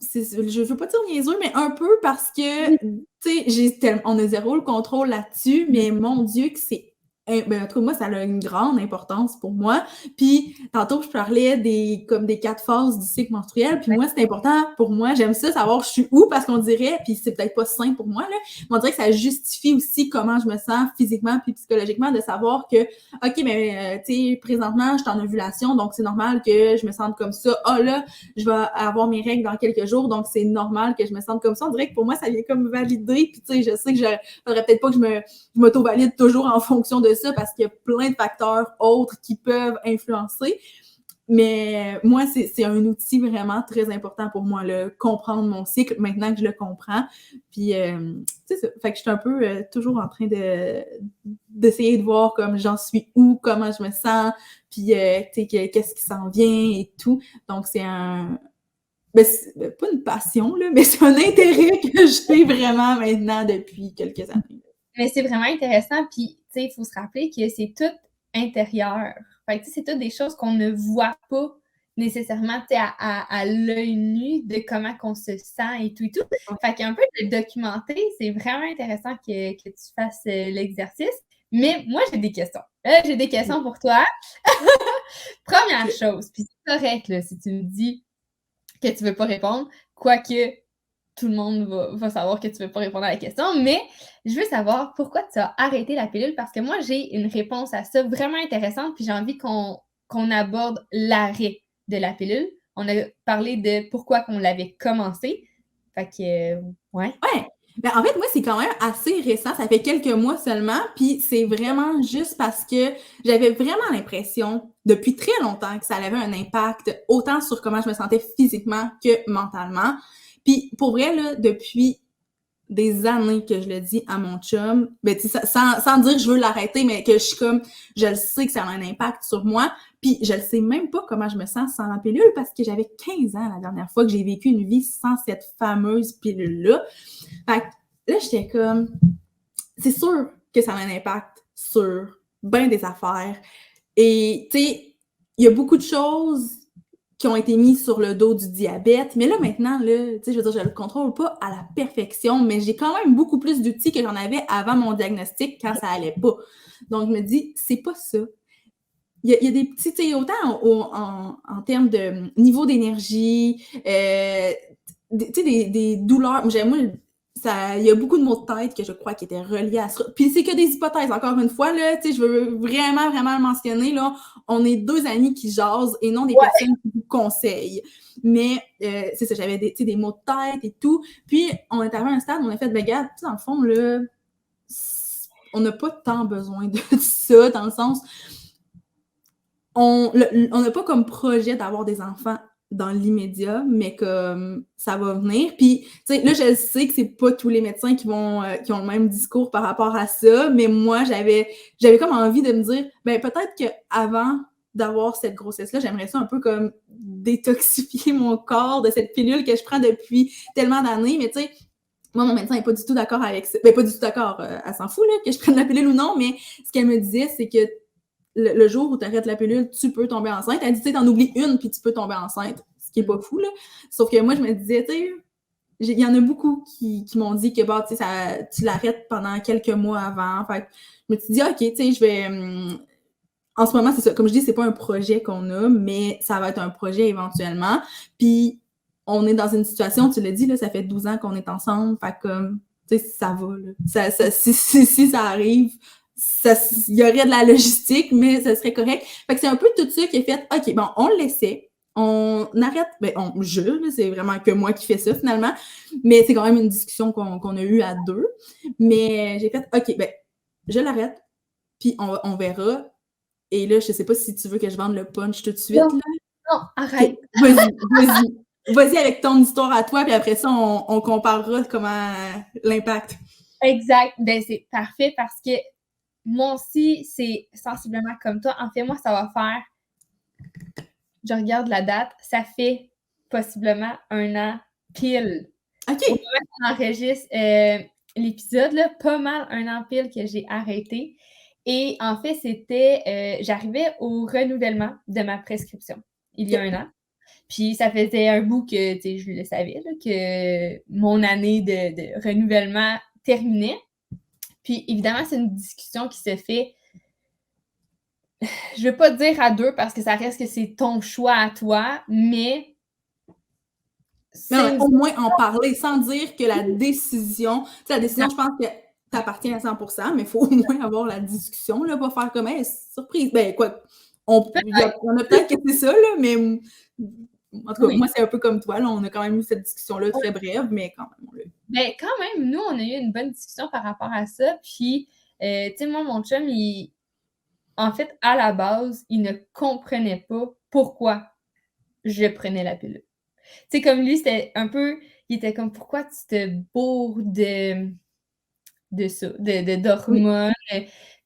je veux pas dire niaiseux, mais un peu parce que tu sais, on a zéro le contrôle là-dessus, mais mon Dieu que c'est ben, en tout cas, moi, ça a une grande importance pour moi. Puis, tantôt, je parlais comme des 4 phases du cycle menstruel. Puis moi, c'est important pour moi. J'aime ça, savoir je suis où, parce qu'on dirait, puis c'est peut-être pas sain pour moi, là, mais on dirait que ça justifie aussi comment je me sens physiquement puis psychologiquement, de savoir que, OK, mais, tu sais, présentement, je suis en ovulation, donc c'est normal que je me sente comme ça. Ah, là, je vais avoir mes règles dans quelques jours, donc c'est normal que je me sente comme ça. On dirait que pour moi, ça vient comme valider. Puis, tu sais, je sais que faudrait peut-être pas que je m'auto-valide toujours en fonction de ça, parce qu'il y a plein de facteurs autres qui peuvent influencer. Mais moi, c'est un outil vraiment très important pour moi, là, comprendre mon cycle, maintenant que je le comprends. Puis, c'est ça. Fait que je suis un peu toujours en train d'essayer de voir comme j'en suis où, comment je me sens, puis, tu sais, qu'est-ce qui s'en vient et tout. Donc, c'est pas une passion, là, mais c'est un intérêt que j'ai vraiment maintenant depuis quelques années. Mais c'est vraiment intéressant, puis, tu sais, il faut se rappeler que c'est tout intérieur. Fait que, tu sais, c'est toutes des choses qu'on ne voit pas nécessairement, tu sais, à l'œil nu, de comment qu'on se sent et tout et tout. Fait qu'un peu de documenter, c'est vraiment intéressant que tu fasses l'exercice. Mais moi, j'ai des questions. J'ai des questions pour toi. Première chose, puis c'est correct, là, si tu me dis que tu veux pas répondre, quoique tout le monde va savoir que tu veux pas répondre à la question, mais je veux savoir pourquoi tu as arrêté la pilule, parce que moi, j'ai une réponse à ça vraiment intéressante, puis j'ai envie qu'on aborde l'arrêt de la pilule. On a parlé de pourquoi qu'on l'avait commencé. Fait que, ouais. Ouais. Ben, en fait, moi, c'est quand même assez récent. Ça fait quelques mois seulement. Puis c'est vraiment juste parce que j'avais vraiment l'impression, depuis très longtemps, que ça avait un impact autant sur comment je me sentais physiquement que mentalement. Puis pour vrai, là, depuis des années que je le dis à mon chum, ben, tu sais, sans dire que je veux l'arrêter, mais que je suis comme, je le sais que ça a un impact sur moi, puis je le sais même pas comment je me sens sans la pilule, parce que j'avais 15 ans la dernière fois que j'ai vécu une vie sans cette fameuse pilule-là. Fait que là, j'étais comme, c'est sûr que ça a un impact sur bien des affaires. Et, tu sais, il y a beaucoup de choses qui ont été mises sur le dos du diabète. Mais là, maintenant, là, tu sais, je veux dire, je le contrôle pas à la perfection, mais j'ai quand même beaucoup plus d'outils que j'en avais avant mon diagnostic quand ça allait pas. Donc, je me dis, c'est pas ça. Il y a des petits, tu sais, autant en termes de niveau d'énergie, tu sais, des douleurs. Moi, il y a beaucoup de maux de tête que je crois qui étaient reliés à ça. Puis c'est que des hypothèses, encore une fois, là, tu sais, je veux vraiment, vraiment le mentionner, là, on est 2 amis qui jasent et non des personnes qui vous conseillent. Mais c'est ça, j'avais des maux de tête et tout. Puis on est arrivé à un stade où on a fait, ben, regarde, dans le fond, là, on n'a pas tant besoin de ça, dans le sens, on n'a pas comme projet d'avoir des enfants dans l'immédiat, mais comme ça va venir. Puis, tu sais, là, je sais que c'est pas tous les médecins qui ont le même discours par rapport à ça, mais moi, j'avais comme envie de me dire, ben peut-être qu'avant d'avoir cette grossesse-là, j'aimerais ça un peu comme détoxifier mon corps de cette pilule que je prends depuis tellement d'années, mais tu sais, moi, mon médecin n'est pas du tout d'accord avec ça. Ben, pas du tout d'accord, elle s'en fout, là, que je prenne la pilule ou non, mais ce qu'elle me disait, c'est que le jour où tu arrêtes la pilule, tu peux tomber enceinte. Elle dit, tu sais, t'en oublies une, puis tu peux tomber enceinte. Ce qui est pas fou, là. Sauf que moi, je me disais, tu sais, il y en a beaucoup qui m'ont dit que, bah, tu sais, tu l'arrêtes pendant quelques mois avant. Fait que je me suis dit, OK, tu sais, je vais... en ce moment, c'est ça. Comme je dis, c'est pas un projet qu'on a, mais ça va être un projet éventuellement. Puis, on est dans une situation, tu l'as dit, là, ça fait 12 ans qu'on est ensemble. Fait que, tu sais, ça va, là. Si ça arrive, il y aurait de la logistique, mais ça serait correct. Fait que c'est un peu tout ça qui est fait. OK, bon, on le laissait. On arrête, ben, c'est vraiment que moi qui fais ça finalement, mais c'est quand même une discussion qu'on a eue à deux. Mais j'ai fait, OK, ben, je l'arrête, puis on verra. Et là, je sais pas si tu veux que je vende le punch tout de suite. Non, là. non, arrête. Okay. Vas-y avec ton histoire à toi, puis après ça, on comparera comment l'impact. Exact. Ben, c'est parfait parce que moi aussi, c'est sensiblement comme toi. En fait, moi, ça va faire... Je regarde la date, ça fait possiblement 1 an pile. OK. Au moment qu'on enregistre l'épisode, là, pas mal 1 an pile que j'ai arrêté. Et en fait, c'était... j'arrivais au renouvellement de ma prescription il y a 1 an. Puis ça faisait un bout que, tu sais, je le savais, là, que mon année de renouvellement terminait. Puis évidemment, c'est une discussion qui se fait, je veux pas dire à deux parce que ça reste que c'est ton choix à toi, mais Mais au moins en parler sans dire que la décision, la décision, je pense que t'appartient à 100%, mais il faut au moins avoir la discussion, là, pas faire comme hey, surprise. Ben quoi, on a peut-être que c'est ça, là, mais en tout cas, moi, c'est un peu comme toi, là, on a quand même eu cette discussion-là très brève, mais quand même. Ben, quand même, nous, on a eu une bonne discussion par rapport à ça. Puis, tu sais, moi, mon chum, en fait, à la base, il ne comprenait pas pourquoi je prenais la pilule. Tu sais, comme lui, c'était un peu, il était comme, pourquoi tu te bourres de ça, d'hormones?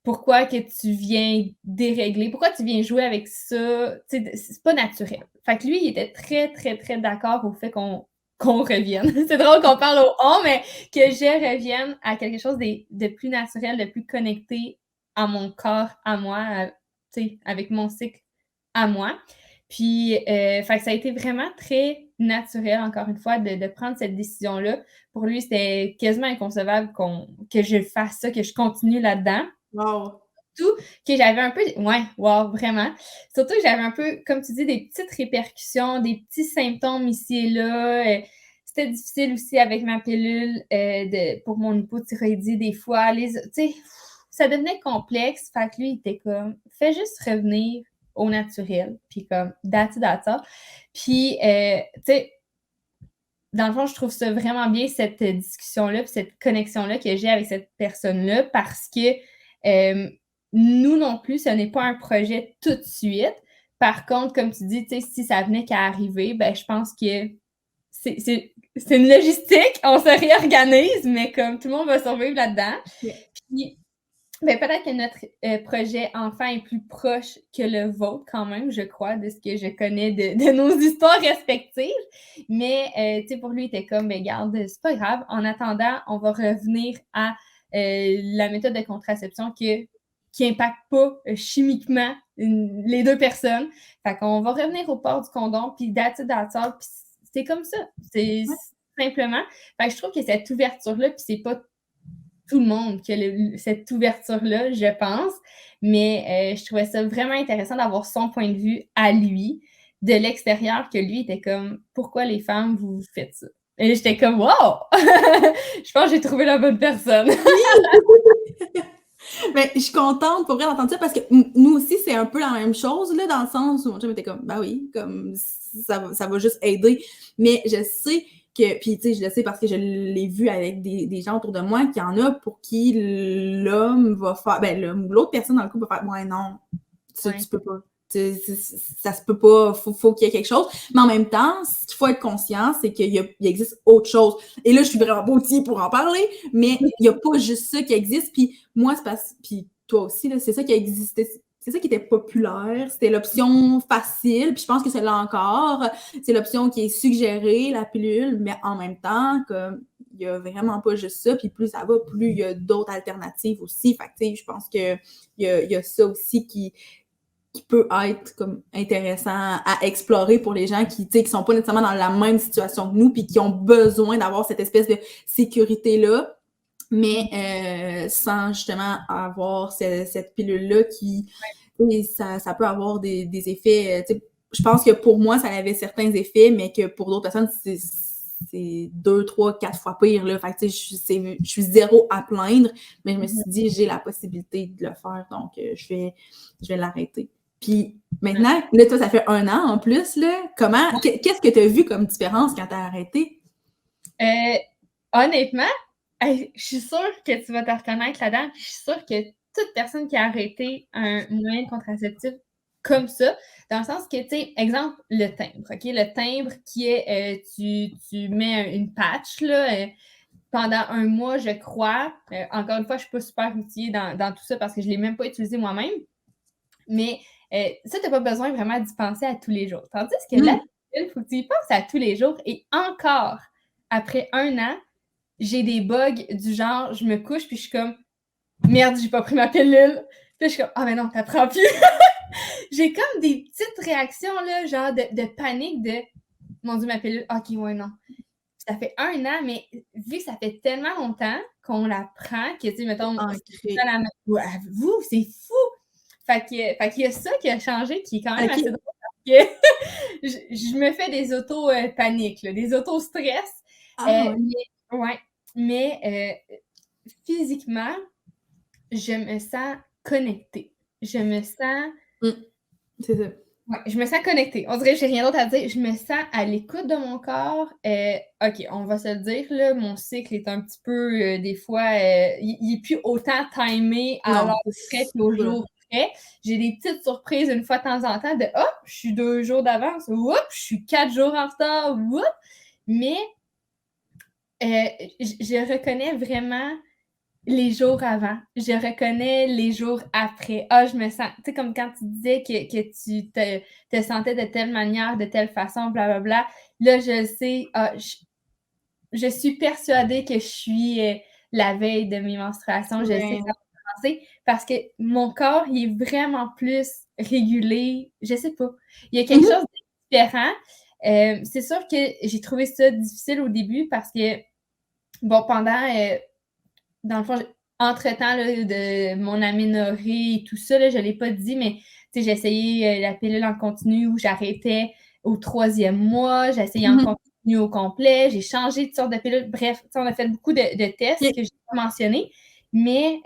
Pourquoi que tu viens dérégler? Pourquoi tu viens jouer avec ça? Tu sais, c'est pas naturel. Fait que lui, il était très, très, très d'accord au fait qu'on revienne. C'est drôle qu'on parle au on, mais que je revienne à quelque chose de plus naturel, de plus connecté à mon corps, à moi, tu sais, avec mon cycle à moi. Puis, fait que ça a été vraiment très naturel, encore une fois, de prendre cette décision-là. Pour lui, c'était quasiment inconcevable que je fasse ça, que je continue là-dedans. Wow! Surtout que j'avais un peu... Ouais, wow, vraiment. Surtout que j'avais un peu, comme tu dis, des petites répercussions, des petits symptômes ici et là. C'était difficile aussi avec ma pilule pour mon hypothyroïdie des fois. Tu sais, ça devenait complexe. Fait que lui, il était comme, fais juste revenir au naturel. Puis comme, that's it. Puis, tu sais, dans le fond, je trouve ça vraiment bien, cette discussion-là, puis cette connexion-là que j'ai avec cette personne-là, parce que nous non plus, ce n'est pas un projet tout de suite. Par contre, comme tu dis, si ça venait qu'à arriver, ben, je pense que c'est une logistique, on se réorganise, mais comme tout le monde va survivre là-dedans. Yeah. Puis, ben, peut-être que notre projet enfant est plus proche que le vôtre quand même, je crois, de ce que je connais de nos histoires respectives. Mais, tu sais, pour lui, il était comme, ben, garde, c'est pas grave. En attendant, on va revenir à la méthode de contraception qui impacte pas chimiquement les deux personnes. Fait qu'on va revenir au port du condom, puis that's it, puis c'est comme ça. C'est simplement. Fait que je trouve que cette ouverture-là, puis c'est pas tout le monde qui a cette ouverture-là, je pense. Mais je trouvais ça vraiment intéressant d'avoir son point de vue à lui, de l'extérieur, que lui était comme « Pourquoi les femmes, vous faites ça? » Et j'étais comme « Wow! » Je pense que j'ai trouvé la bonne personne. Mais je suis contente pour vrai d'entendre ça parce que nous aussi, c'est un peu la même chose, là, dans le sens où mon chum était comme, bah oui, comme ça va juste aider. Mais je sais que, puis tu sais, je le sais parce que je l'ai vu avec des gens autour de moi, qu'il y en a pour qui l'homme va faire, ben l'autre personne dans le couple va faire, ouais, non, tu peux pas. Ça se peut pas, faut qu'il y ait quelque chose. Mais en même temps, ce qu'il faut être conscient, c'est qu'il existe autre chose. Et là, je suis vraiment pas outillée pour en parler, mais il y a pas juste ça qui existe. Puis moi, c'est parce... Puis toi aussi, là, c'est ça qui existait. C'est ça qui était populaire. C'était l'option facile. Puis je pense que c'est là encore. C'est l'option qui est suggérée, la pilule. Mais en même temps, comme il y a vraiment pas juste ça. Puis plus ça va, plus il y a d'autres alternatives aussi. Fait que, tu sais, je pense que il y a ça aussi qui peut être comme intéressant à explorer pour les gens qui sont pas nécessairement dans la même situation que nous puis qui ont besoin d'avoir cette espèce de sécurité-là, mais sans justement avoir cette pilule-là qui ça peut avoir des effets. Je pense que pour moi, ça avait certains effets, mais que pour d'autres personnes, c'est 2, 3, 4 fois pire. Là. Fait que, je suis zéro à plaindre, mais je me suis dit, j'ai la possibilité de le faire, donc je vais l'arrêter. Puis maintenant, là, toi, ça fait 1 an en plus, là. Qu'est-ce que tu as vu comme différence quand tu as arrêté? Honnêtement, je suis sûre que tu vas te reconnaître là-dedans. Je suis sûre que toute personne qui a arrêté un moyen de contraceptif comme ça, dans le sens que, tu sais, exemple, le timbre, OK? Le timbre qui est, tu mets une patch, là, pendant 1 mois, je crois. Encore une fois, je ne suis pas super outillée dans tout ça parce que je ne l'ai même pas utilisé moi-même. Mais ça, tu n'as pas besoin vraiment d'y penser à tous les jours. Tandis que là, il faut que tu y penses à tous les jours. Et encore, après 1 an, j'ai des bugs du genre, je me couche puis je suis comme, merde, j'ai pas pris ma pilule. Puis je suis comme, ah, mais non, t'apprends plus. J'ai comme des petites réactions, là, genre de panique de, mon Dieu, ma pilule, ok, ouais, non. ça fait 1 an, mais vu que ça fait tellement longtemps qu'on la prend que, tu sais, mettons, ouais, vous, c'est fou! Fait qu'il y a ça qui a changé, qui est quand même assez drôle parce que je me fais des paniques, des auto-stress. Mais physiquement, je me sens connectée. Je me sens... C'est ça. Ouais, je me sens connectée. On dirait que j'ai rien d'autre à dire. Je me sens à l'écoute de mon corps. OK, on va se le dire, là, mon cycle est un petit peu, des fois, il est plus autant timé à l'heure près puis au jour près. J'ai des petites surprises une fois de temps en temps de « Hop, je suis 2 jours d'avance. Oups, je suis 4 jours en retard. Oups! » Mais je reconnais vraiment les jours avant. Je reconnais les jours après. Ah, je me sens... Tu sais, comme quand tu disais que tu te sentais de telle manière, de telle façon, blablabla. Là, je sais. Ah, je suis persuadée que je suis la veille de mes menstruations. Je sais que ça va commencer parce que mon corps, il est vraiment plus régulé. Je sais pas. Il y a quelque chose de différent. C'est sûr que j'ai trouvé ça difficile au début parce que, bon, pendant... dans le fond, entre-temps de mon aménorrhée et tout ça, là, je ne l'ai pas dit, mais j'ai essayé la pilule en continu où j'arrêtais au 3e mois, j'ai essayé en continu au complet, j'ai changé de sorte de pilule. Bref, on a fait beaucoup de tests que je n'ai pas mentionnés. Mais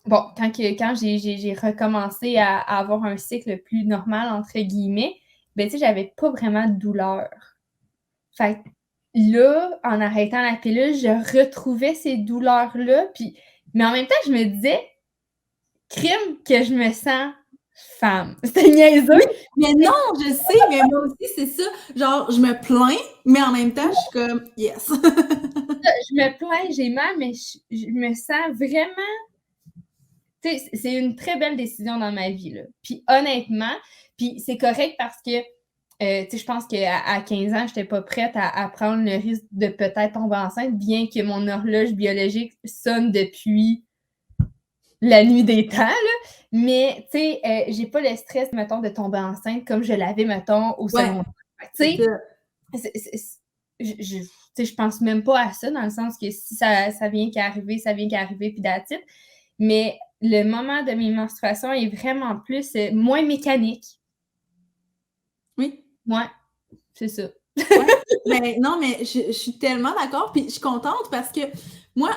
bon, quand j'ai recommencé à avoir un cycle plus normal, entre guillemets, ben, tu sais, j'avais pas vraiment de douleur. Fait que là, en arrêtant la pilule, je retrouvais ces douleurs-là. Mais en même temps, je me disais, crime que je me sens femme. C'était niaiseux. Mais non, je sais, mais moi aussi, c'est ça. Genre, je me plains, mais en même temps, je suis comme, yes. Je me plains, j'ai mal, mais je me sens vraiment... Tu sais, c'est une très belle décision dans ma vie, là. Puis honnêtement, puis c'est correct parce que tu sais, je pense qu'à 15 ans, je n'étais pas prête à prendre le risque de peut-être tomber enceinte, bien que mon horloge biologique sonne depuis la nuit des temps, là. Mais, tu sais, j'ai pas le stress, mettons, de tomber enceinte comme je l'avais, mettons, au secondaire. Tu sais, je pense même pas à ça, dans le sens que si ça vient qu'à arriver, ça vient qu'à arriver, puis that's it. Mais le moment de mes menstruations est vraiment plus, moins mécanique. Oui. Ouais, c'est ça. Ben, non, mais je suis tellement d'accord, puis je suis contente parce que moi,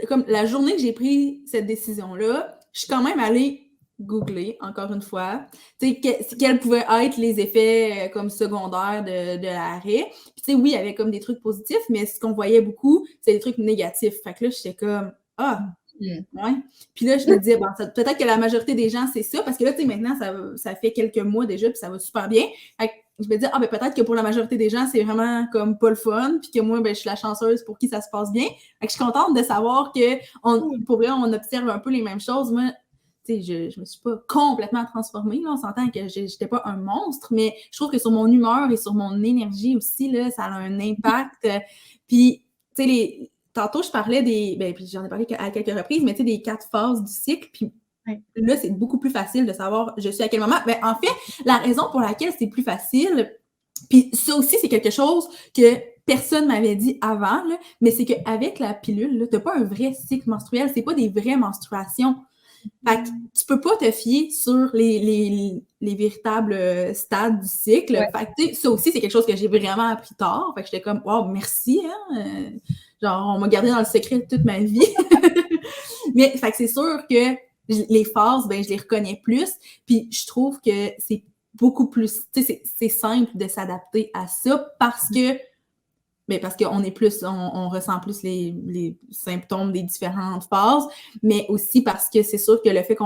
comme la journée que j'ai pris cette décision-là, je suis quand même allée googler, encore une fois, tu sais, quels pouvaient être les effets comme secondaires de l'arrêt. Puis, tu sais, oui, il y avait comme des trucs positifs, mais ce qu'on voyait beaucoup, c'est des trucs négatifs. Fait que là, j'étais comme, ouais. Puis là, je me disais, bon, peut-être que la majorité des gens, c'est ça, parce que là, tu sais, maintenant, ça fait quelques mois déjà, puis ça va super bien. Fait que je me disais, ben peut-être que pour la majorité des gens, c'est vraiment comme pas le fun, puis que moi, ben, je suis la chanceuse pour qui ça se passe bien. Fait que je suis contente de savoir que, pour vrai, on observe un peu les mêmes choses. Moi, tu sais, je me suis pas complètement transformée, là, on s'entend que j'étais pas un monstre, mais je trouve que sur mon humeur et sur mon énergie aussi, là, ça a un impact. Puis, tu sais, tantôt, je parlais puis j'en ai parlé à quelques reprises, mais tu sais, des 4 phases du cycle, puis là, c'est beaucoup plus facile de savoir je suis à quel moment. Ben, en fait, la raison pour laquelle c'est plus facile, puis ça aussi, c'est quelque chose que personne m'avait dit avant, là, mais c'est qu'avec la pilule, tu n'as pas un vrai cycle menstruel, c'est pas des vraies menstruations. Fait que tu peux pas te fier sur les véritables stades du cycle. Ouais. Fait que, ça aussi, c'est quelque chose que j'ai vraiment appris tard. Fait que j'étais comme, wow, merci, hein? Genre, on m'a gardé dans le secret toute ma vie. Mais, fait que c'est sûr que les phases, ben, je les reconnais plus. Puis, je trouve que c'est beaucoup plus, tu sais, c'est simple de s'adapter à ça parce qu'on est plus, on ressent plus les symptômes des différentes phases, mais aussi parce que c'est sûr que le fait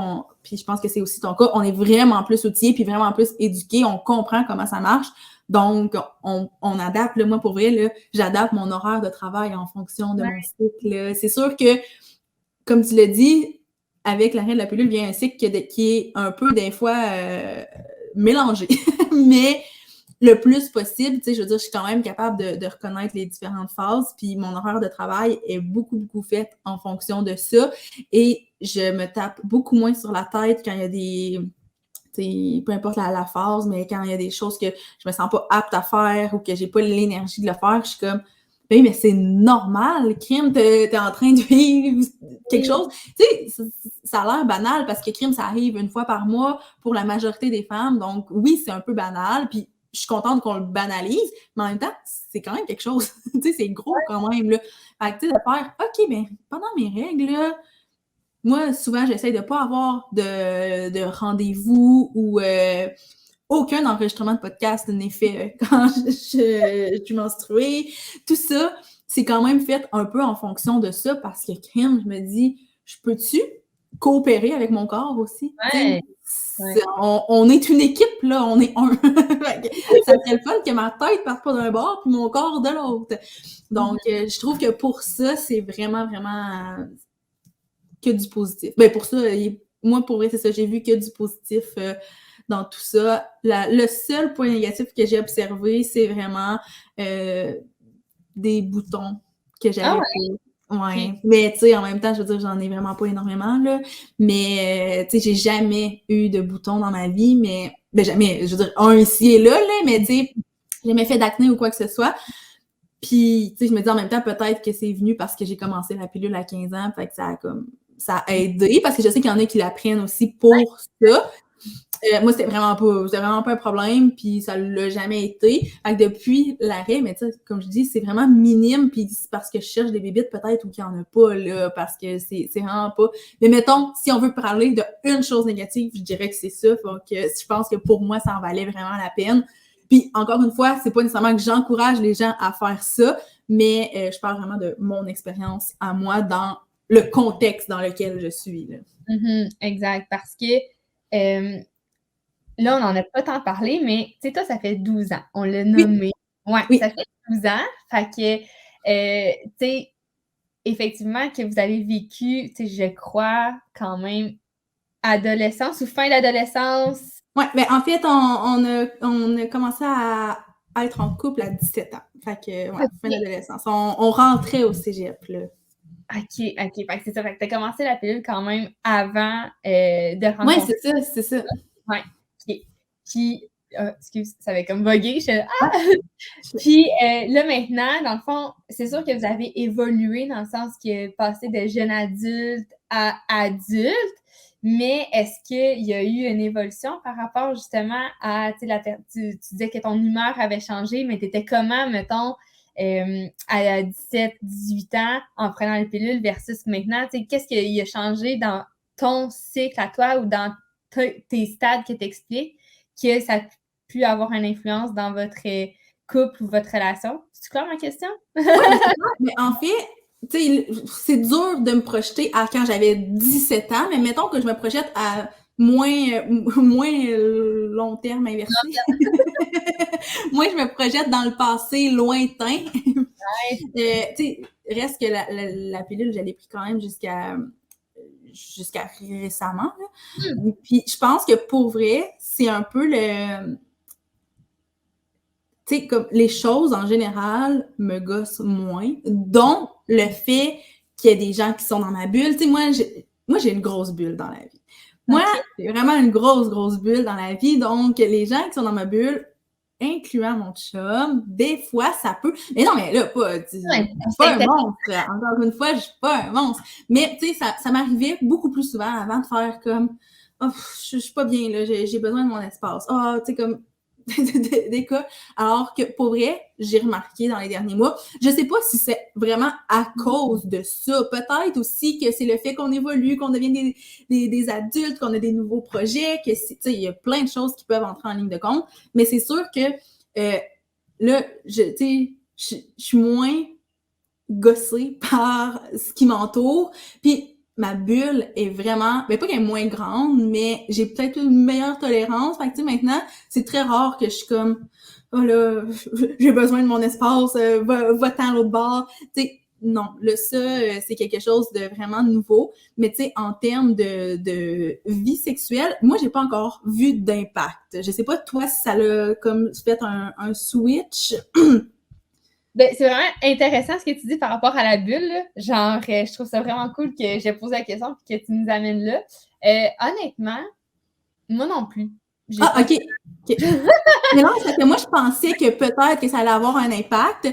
puis je pense que c'est aussi ton cas, on est vraiment plus outillé puis vraiment plus éduqué, on comprend comment ça marche, donc on adapte, là, moi pour vrai, là, j'adapte mon horaire de travail en fonction de mon cycle. C'est sûr que, comme tu l'as dit, avec l'arrêt de la pilule vient un cycle qui est un peu des fois mélangé, mais le plus possible, tu sais, je veux dire, je suis quand même capable de reconnaître les différentes phases, puis mon horaire de travail est beaucoup, beaucoup fait en fonction de ça, et je me tape beaucoup moins sur la tête quand il y a peu importe la phase, mais quand il y a des choses que je me sens pas apte à faire ou que j'ai pas l'énergie de le faire, je suis comme, ben, mais c'est normal, crime, t'es en train de vivre quelque chose. Tu sais, ça a l'air banal parce que crime, ça arrive une fois par mois pour la majorité des femmes. Donc, oui, c'est un peu banal. Puis, je suis contente qu'on le banalise, mais en même temps, c'est quand même quelque chose. Tu sais, c'est gros quand même, là. Fait que, tu sais, de faire, OK, ben, pendant mes règles, là, moi, souvent, j'essaie de pas avoir de rendez-vous ou aucun enregistrement de podcast n'est fait quand je suis menstruée. Tout ça, c'est quand même fait un peu en fonction de ça parce que crème, je me dis, je peux-tu coopérer avec mon corps aussi? Ouais. On est une équipe, là, on est un. Ça serait le fun que ma tête parte pas d'un bord puis mon corps de l'autre. Donc, je trouve que pour ça, c'est vraiment, vraiment que du positif. Ben pour ça, moi, pour vrai, c'est ça, j'ai vu que du positif dans tout ça. Le seul point négatif que j'ai observé, c'est vraiment des boutons que j'avais pas. Ouais. Okay. Mais tu sais, en même temps, je veux dire, j'en ai vraiment pas énormément, là. Mais tu sais, j'ai jamais eu de boutons dans ma vie, mais ben jamais, je veux dire, un ici et là, mais tu sais, j'ai jamais fait d'acné ou quoi que ce soit. Puis, tu sais, je me dis en même temps, peut-être que c'est venu parce que j'ai commencé la pilule à 15 ans, fait que ça a aidé, parce que je sais qu'il y en a qui la prennent aussi pour ça. Moi, c'était vraiment pas un problème, puis ça l'a jamais été. Fait que depuis l'arrêt, mais tu sais, comme je dis, c'est vraiment minime, puis c'est parce que je cherche des bébites peut-être ou qu'il y en a pas, là, parce que c'est vraiment pas... Mais mettons, si on veut parler d'une chose négative, je dirais que c'est ça. Donc, je pense que pour moi, ça en valait vraiment la peine. Puis, encore une fois, c'est pas nécessairement que j'encourage les gens à faire ça, mais je parle vraiment de mon expérience à moi dans le contexte dans lequel je suis, là. Exact, parce que là, on n'en a pas tant parlé, mais tu sais, toi, ça fait 12 ans. On l'a nommé. Oui. Ça fait 12 ans. Fait que, tu sais, effectivement, que vous avez vécu, tu sais, je crois, quand même, adolescence ou fin d'adolescence. Oui, mais en fait, on a commencé à être en couple à 17 ans. Fait que, fin d'adolescence. On rentrait au cégep, là. OK. Fait que c'est ça. Fait que t'as commencé la pilule quand même avant de rencontrer. Oui, c'est ça. Oui. OK. Puis, excuse, ça avait comme bugué. Puis là, maintenant, dans le fond, c'est sûr que vous avez évolué dans le sens que passé de jeune adulte à adulte, mais est-ce qu'il y a eu une évolution par rapport justement à, tu disais que ton humeur avait changé, mais tu étais comment, mettons, à 17, 18 ans en prenant les pilules versus maintenant? Qu'est-ce qui a changé dans ton cycle à toi ou dans tes stades que tu expliques que ça a pu avoir une influence dans votre couple ou votre relation? C'est clair ma question? Oui, mais en fait, tu sais, c'est dur de me projeter à quand j'avais 17 ans, mais mettons que je me projette à moins long terme inversé. Moi, je me projette dans le passé lointain. Tu sais, reste que la pilule, je l'ai pris quand même jusqu'à récemment. Puis je pense que pour vrai, c'est un peu le... Tu sais, comme les choses en général me gossent moins, dont le fait qu'il y ait des gens qui sont dans ma bulle. Tu sais, moi, j'ai une grosse bulle dans la vie. Moi, j'ai vraiment une grosse bulle dans la vie. Donc, les gens qui sont dans ma bulle, incluant mon chum, des fois, ça peut... Mais non, mais là, je suis pas un monstre. Encore une fois, je suis pas un monstre. Mais, tu sais, ça m'arrivait beaucoup plus souvent avant de faire comme « Oh, je suis pas bien, là, j'ai besoin de mon espace. » Oh, tu sais, comme... des cas, alors que pour vrai, j'ai remarqué dans les derniers mois, je sais pas si c'est vraiment à cause de ça, peut-être aussi que c'est le fait qu'on évolue, qu'on devient des adultes, qu'on a des nouveaux projets, que tu sais, il y a plein de choses qui peuvent entrer en ligne de compte, mais c'est sûr que là, je suis moins gossée par ce qui m'entoure, puis ma bulle est vraiment, ben pas qu'elle est moins grande, mais j'ai peut-être une meilleure tolérance. Fait que tu sais, maintenant, c'est très rare que je suis comme, oh là, j'ai besoin de mon espace, va-t'en à l'autre bord. Tu sais, non, là, ça, c'est quelque chose de vraiment nouveau. Mais tu sais, en termes de vie sexuelle, moi, j'ai pas encore vu d'impact. Je sais pas, toi, si ça l'a comme fait un switch. Ben, c'est vraiment intéressant ce que tu dis par rapport à la bulle. Là. Genre, je trouve ça vraiment cool que j'ai posé la question et que tu nous amènes là. Honnêtement, moi non plus. Ah, OK. Mais non, c'est que moi, je pensais que peut-être que ça allait avoir un impact.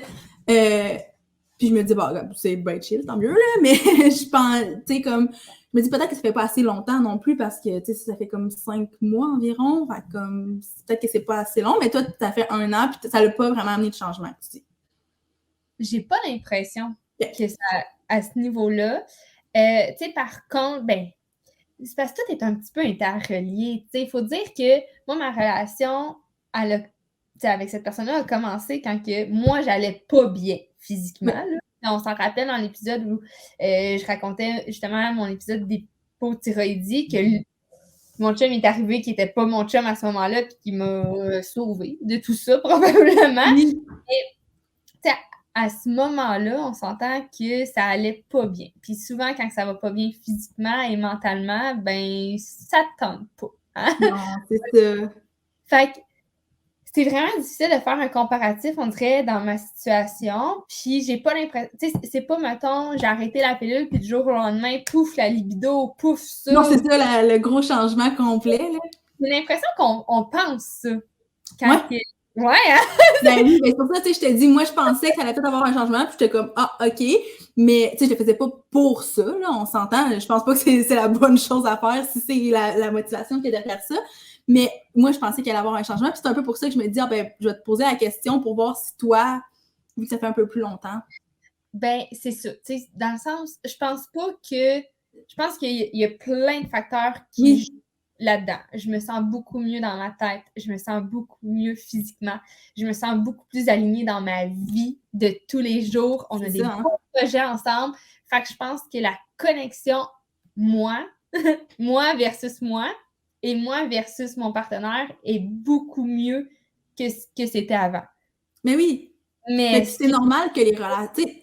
Puis je me dis, bah, c'est bien chill, tant mieux, là. Mais je pense, tu sais, comme, je me dis peut-être que ça fait pas assez longtemps non plus parce que, tu sais, ça fait comme 5 mois environ. Fait comme, peut-être que c'est pas assez long, mais toi, ça fait 1 an, puis ça l'a pas vraiment amené de changement, tu dis. J'ai pas l'impression Yeah. que ça, à ce niveau-là. Tu sais, par contre, ben, c'est parce que tout est un petit peu interrelié. Tu sais, il faut dire que moi, ma relation avec cette personne-là a commencé quand que moi, j'allais pas bien physiquement. Yeah. Là. On s'en rappelle dans l'épisode où je racontais justement mon épisode d'hypothyroïdie que mon chum est arrivé qui était pas mon chum à ce moment-là puis qui m'a sauvé de tout ça probablement. Oui. Et, à ce moment-là, on s'entend que ça allait pas bien. Puis souvent, quand ça va pas bien physiquement et mentalement, ben, ça te tente pas. Hein? Non, c'est ça. Fait que c'est vraiment difficile de faire un comparatif, on dirait, dans ma situation. Puis j'ai pas l'impression... Tu sais, c'est pas, mettons, j'ai arrêté la pilule, puis du jour au lendemain, pouf, la libido, pouf, ça. Non, c'est ça, le gros changement complet, là. J'ai l'impression qu'on pense ça. Ouais. Ouais, hein? Ben oui, ben c'est pour ça, tu sais, je te dis, moi, je pensais que ça allait peut-être avoir un changement, puis j'étais comme, ah, OK, mais, tu sais, je le faisais pas pour ça, là, on s'entend, je pense pas que c'est la bonne chose à faire si c'est la motivation qui est derrière ça, mais moi, je pensais qu'il allait avoir un changement, puis c'est un peu pour ça que je me dis, ah, ben, je vais te poser la question pour voir si toi, vu que ça fait un peu plus longtemps. Ben, c'est ça, tu sais, dans le sens, je pense qu'il y a plein de facteurs qui jouent là-dedans. Je me sens beaucoup mieux dans ma tête, je me sens beaucoup mieux physiquement, je me sens beaucoup plus alignée dans ma vie de tous les jours. On a des bons projets ensemble. Fait que je pense que la connexion, moi, moi versus moi, et moi versus mon partenaire est beaucoup mieux que ce que c'était avant. Mais oui. Mais c'est normal que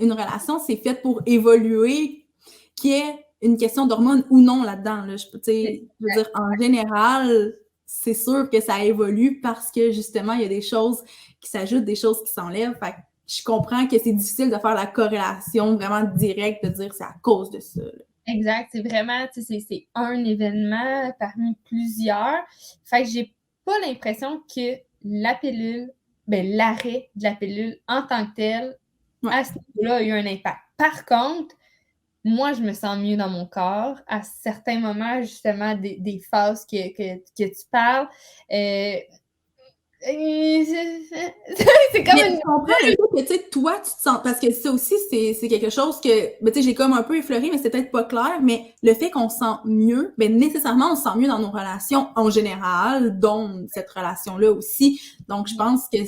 une relation, c'est fait pour évoluer, qu'il y ait une question d'hormones ou non là-dedans. Là. Je veux dire, en général, c'est sûr que ça évolue parce que justement, il y a des choses qui s'ajoutent, des choses qui s'enlèvent. Fait que je comprends que c'est difficile de faire la corrélation vraiment directe, de dire c'est à cause de ça. Là. Exact, c'est vraiment, tu sais, c'est un événement parmi plusieurs. Fait que j'ai pas l'impression que la pilule, ben l'arrêt de la pilule en tant que tel, à ce niveau-là, a eu un impact. Par contre, moi, je me sens mieux dans mon corps. À certains moments, justement, des phases que tu parles, c'est comme mais je comprends le fait que, tu sais, toi, tu te sens... Parce que ça aussi, c'est quelque chose que, ben, tu sais, j'ai comme un peu effleuré, mais c'est peut-être pas clair, mais le fait qu'on se sent mieux, ben, nécessairement, on se sent mieux dans nos relations en général, dont cette relation-là aussi. Donc, je pense que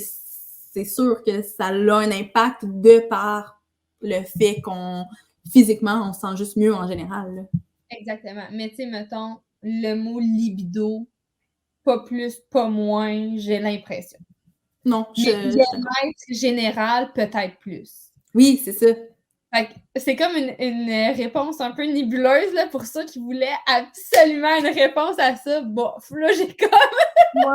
c'est sûr que ça a un impact de par le fait qu'on, physiquement, on se sent juste mieux en général. Là. Exactement. Mais, tu sais, mettons, le mot libido, pas plus, pas moins, j'ai l'impression. Non, mais bien-être général, peut-être plus. Oui, c'est ça. C'est comme une réponse un peu nébuleuse là, pour ceux qui voulaient absolument une réponse à ça. Bof, là, j'ai comme...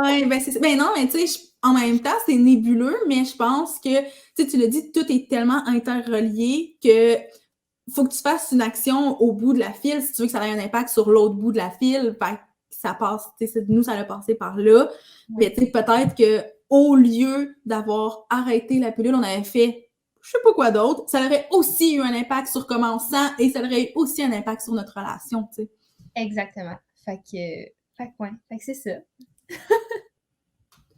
Ouais, ben c'est ça. Ben non, mais tu sais, en même temps, c'est nébuleux, mais je pense que, tu l'as dit, tout est tellement interrelié que faut que tu fasses une action au bout de la file si tu veux que ça ait un impact sur l'autre bout de la file. Fait que ça passe, tu sais, nous, ça a passé par là. Puis, tu sais, peut-être qu'au lieu d'avoir arrêté la pilule, on avait fait je sais pas quoi d'autre, ça aurait aussi eu un impact sur comment on se sent et ça aurait eu aussi un impact sur notre relation, tu sais. Exactement. Fait que c'est ça.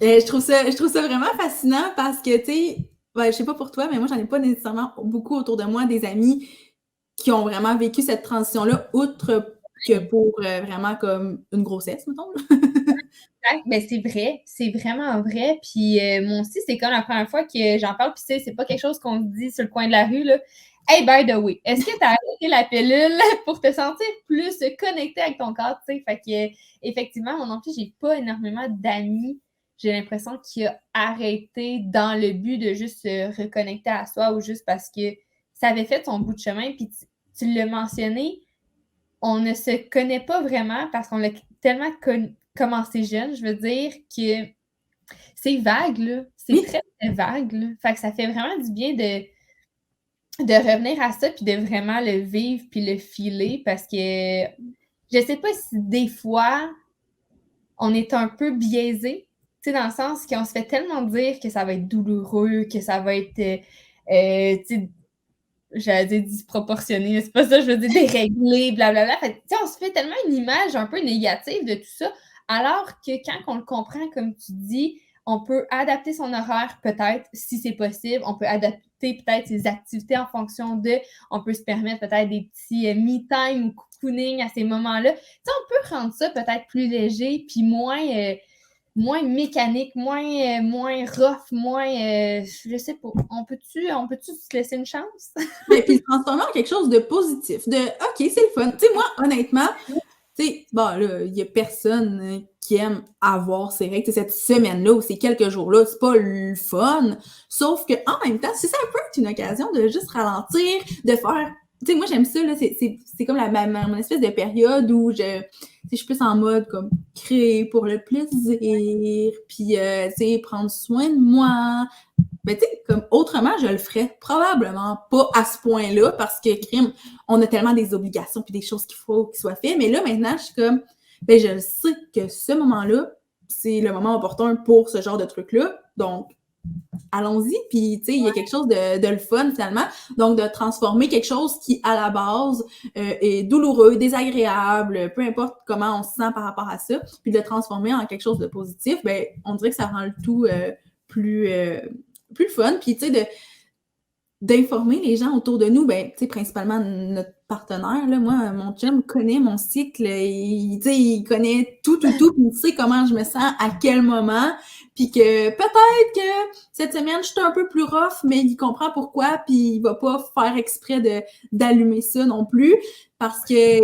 Je trouve ça vraiment fascinant parce que, tu sais, je sais pas pour toi, mais moi, j'en ai pas nécessairement beaucoup autour de moi des amis qui ont vraiment vécu cette transition-là, outre que pour vraiment comme une grossesse, mettons. Ben, c'est vraiment vrai. Puis moi aussi, c'est comme la première fois que j'en parle, puis c'est pas quelque chose qu'on se dit sur le coin de la rue, là. Hey, by the way, est-ce que tu as arrêté la pilule pour te sentir plus connecté avec ton corps, tu sais? Fait que, effectivement, moi non plus, j'ai pas énormément d'amis, j'ai l'impression qu'il a arrêté dans le but de juste se reconnecter à soi ou juste parce que ça avait fait son bout de chemin. Puis tu l'as mentionné, on ne se connaît pas vraiment parce qu'on l'a tellement commencé jeune. Je veux dire que c'est vague, là. C'est très, très vague, là. Fait que ça fait vraiment du bien de revenir à ça puis de vraiment le vivre puis le filer parce que je sais pas si des fois on est un peu biaisé, tu sais, dans le sens qu'on se fait tellement dire que ça va être douloureux, que ça va être, tu sais, j'allais dire disproportionné, mais c'est pas ça, je veux dire déréglé, blablabla. Fait que, tu sais, on se fait tellement une image un peu négative de tout ça, alors que quand on le comprend, comme tu dis, on peut adapter son horaire peut-être, si c'est possible, on peut adapter peut-être ses activités en fonction de, on peut se permettre peut-être des petits me-time ou cocooning à ces moments-là. Tu sais, on peut rendre ça peut-être plus léger, puis moins mécanique, moins rough, moins, je sais pas. On peut-tu se laisser une chance? Et puis le transformer en quelque chose de positif, de OK, c'est le fun. Tu sais, moi, honnêtement, tu sais, bon, là, il y a personne qui aime avoir ses règles. Cette semaine-là ou ces quelques jours-là, c'est pas le fun. Sauf que en même temps, si ça peut être une occasion de juste ralentir, de faire. Tu sais, moi, j'aime ça, là, c'est comme mon espèce de période où je suis plus en mode comme créer pour le plaisir, puis, tu sais, prendre soin de moi. Mais tu sais, comme autrement, je le ferais probablement pas à ce point-là parce que crime, on a tellement des obligations puis des choses qu'il faut qu'ils soient faites. Mais là, maintenant, je suis comme, ben, je sais que ce moment-là, c'est le moment opportun pour ce genre de truc-là. Donc, allons-y. Puis, tu sais, il y a quelque chose de le fun finalement. Donc, de transformer quelque chose qui, à la base, est douloureux, désagréable, peu importe comment on se sent par rapport à ça, puis de le transformer en quelque chose de positif, ben, on dirait que ça rend le tout plus le fun. Puis, tu sais, d'informer les gens autour de nous, ben, tu sais, principalement notre partenaire, là, moi, mon chum connaît mon cycle, il connaît tout, puis il sait comment je me sens, à quel moment, puis que peut-être que cette semaine, je suis un peu plus rough, mais il comprend pourquoi, puis il va pas faire exprès d'allumer ça non plus, parce que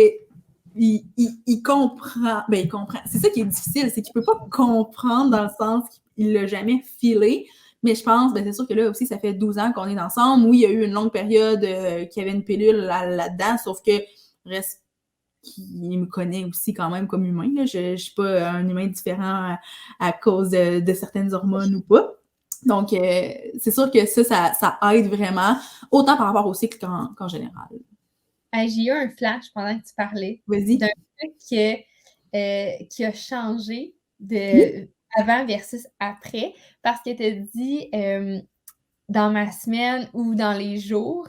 il comprend, ben, il comprend. C'est ça qui est difficile, c'est qu'il peut pas comprendre dans le sens qu'il l'a jamais filé. Mais je pense, ben c'est sûr que là aussi, ça fait 12 ans qu'on est ensemble. Oui, il y a eu une longue période qu'il y avait une pilule là-dedans, sauf que reste qu'il me connaît aussi quand même comme humain. Là. Je suis pas un humain différent à cause de certaines hormones ou pas. Donc, c'est sûr que ça aide vraiment, autant par rapport au cycle qu'en général. J'ai eu un flash pendant que tu parlais Vas-y. d'un truc qui a changé de avant versus après, parce que tu as dit dans ma semaine ou dans les jours,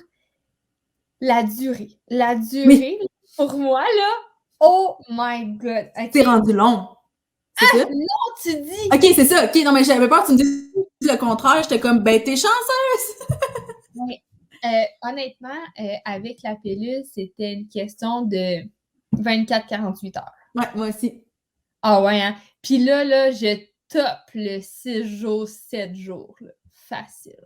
la durée. La durée, Oui. pour moi, là, oh my God! Okay. C'est rendu long. C'est ça? Non, tu dis! OK, c'est ça. OK, non, mais j'avais peur que tu me dises le contraire. J'étais comme, ben, t'es chanceuse! Mais, honnêtement, avec la pilule, c'était une question de 24-48 heures. Ouais, moi aussi. Ah ouais, hein? Puis là, je top le 6 jours, 7 jours. Là. Facile.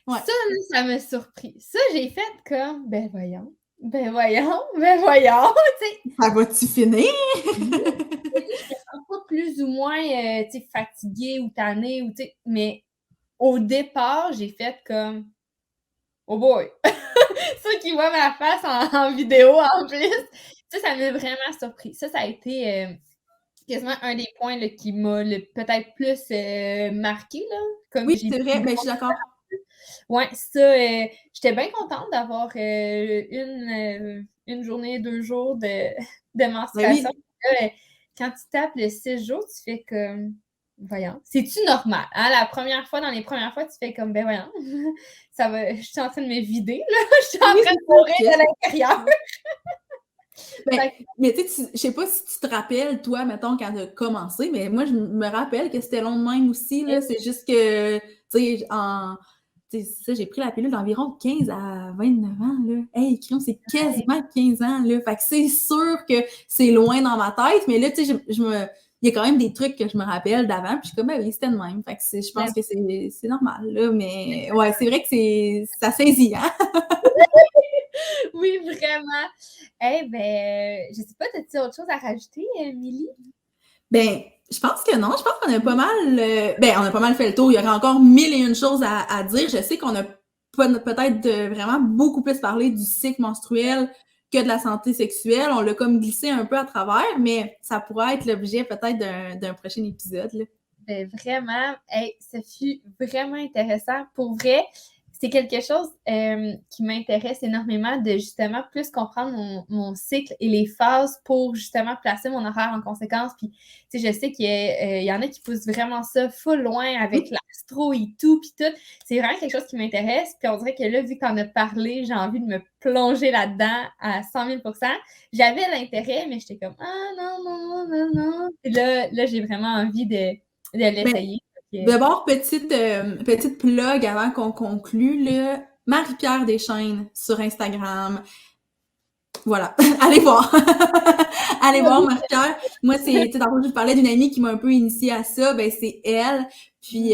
Ouais. Ça, là, ça m'a surpris. Ça, j'ai fait comme, ben voyons, ben voyons, ben voyons, tu sais. Ça va-tu finir? Je pas plus ou moins, tu sais, fatiguée ou tannée, ou tu sais, mais au départ, j'ai fait comme, oh boy! Ceux qui voient ma face en vidéo en plus, ça m'a vraiment surpris. Ça a été quasiment un des points là, qui m'a peut-être plus marqué. Là, comme Oui, j'ai c'est vrai, ben, je suis d'accord. Ouais, ça, j'étais bien contente d'avoir une journée, 2 jours de menstruation. Ben oui. Là, quand tu tapes le 6 jours, tu fais comme, voyons, c'est-tu normal? Hein? Dans les premières fois, tu fais comme, ben voyons, je suis en train de me vider, là. Je suis en train de mourir de l'intérieur. Ben, mais tu sais, je sais pas si tu te rappelles, toi, mettons, quand tu as commencé, mais moi, je me rappelle que c'était long de même aussi, là. C'est juste que, tu sais, ça, j'ai pris la pilule d'environ 15 à 29 ans, là. Hey, crime, c'est quasiment 15 ans, là. Fait que c'est sûr que c'est loin dans ma tête, mais là, tu sais, il y a quand même des trucs que je me rappelle d'avant, puis je suis comme, ben oui, c'était de même. Fait que je pense que c'est normal, là. Mais ouais, c'est vrai que ça saisit, hein? Oui, vraiment. Eh ben, je sais pas, as-tu autre chose à rajouter, Milly? Ben, je pense que non. Je pense qu'on a pas mal, on a pas mal fait le tour. Il y aurait encore mille et une choses à dire. Je sais qu'on a peut-être vraiment beaucoup plus parlé du cycle menstruel que de la santé sexuelle. On l'a comme glissé un peu à travers, mais ça pourrait être l'objet peut-être d'un prochain épisode, là. Ben, vraiment, ça fut vraiment intéressant. Pour vrai, c'est quelque chose qui m'intéresse énormément de justement plus comprendre mon cycle et les phases pour justement placer mon horaire en conséquence. Puis, tu sais, je sais qu'il y en a qui poussent vraiment ça full loin avec l'astro et tout, puis tout. C'est vraiment quelque chose qui m'intéresse. Puis on dirait que là, vu qu'on a parlé, j'ai envie de me plonger là-dedans à 100 000 %. J'avais l'intérêt, mais j'étais comme, ah non, non, non, non. Puis là j'ai vraiment envie de l'essayer. D'abord, petite plug avant qu'on conclue, là. Marie-Pierre Deschaines sur Instagram. Voilà, allez voir. Allez voir Marie-Pierre. Moi, c'est, tu sais, tantôt, je parlais d'une amie qui m'a un peu initiée à ça, ben c'est elle. Puis,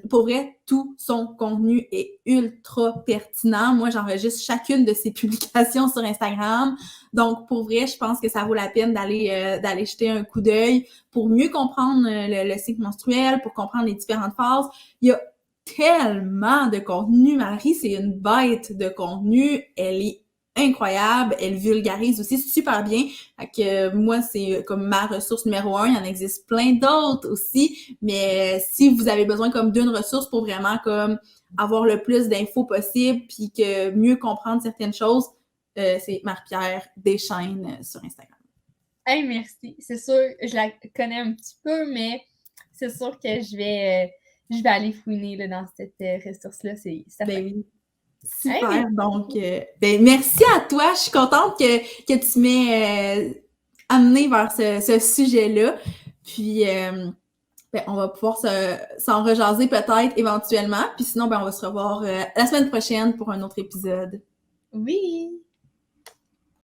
pour vrai, tout son contenu est ultra pertinent. Moi, j'enregistre chacune de ses publications sur Instagram. Donc, pour vrai, je pense que ça vaut la peine d'aller jeter un coup d'œil pour mieux comprendre le cycle menstruel, pour comprendre les différentes phases. Il y a tellement de contenu. Marie, c'est une bête de contenu. Elle est incroyable, elle vulgarise aussi super bien. Fait que moi, c'est comme ma ressource numéro 1. Il y en existe plein d'autres aussi, mais si vous avez besoin comme d'une ressource pour vraiment comme avoir le plus d'infos possible puis que mieux comprendre certaines choses, c'est Marie-Pierre Deschaines sur Instagram. Hey, merci. C'est sûr, je la connais un petit peu, mais c'est sûr que je vais aller fouiner là, dans cette ressource-là. Ben oui. Super, hey, donc ben merci à toi, je suis contente que tu m'aies amené vers ce sujet-là, puis ben, on va pouvoir s'en rejaser peut-être éventuellement, puis sinon ben on va se revoir la semaine prochaine pour un autre épisode. Oui!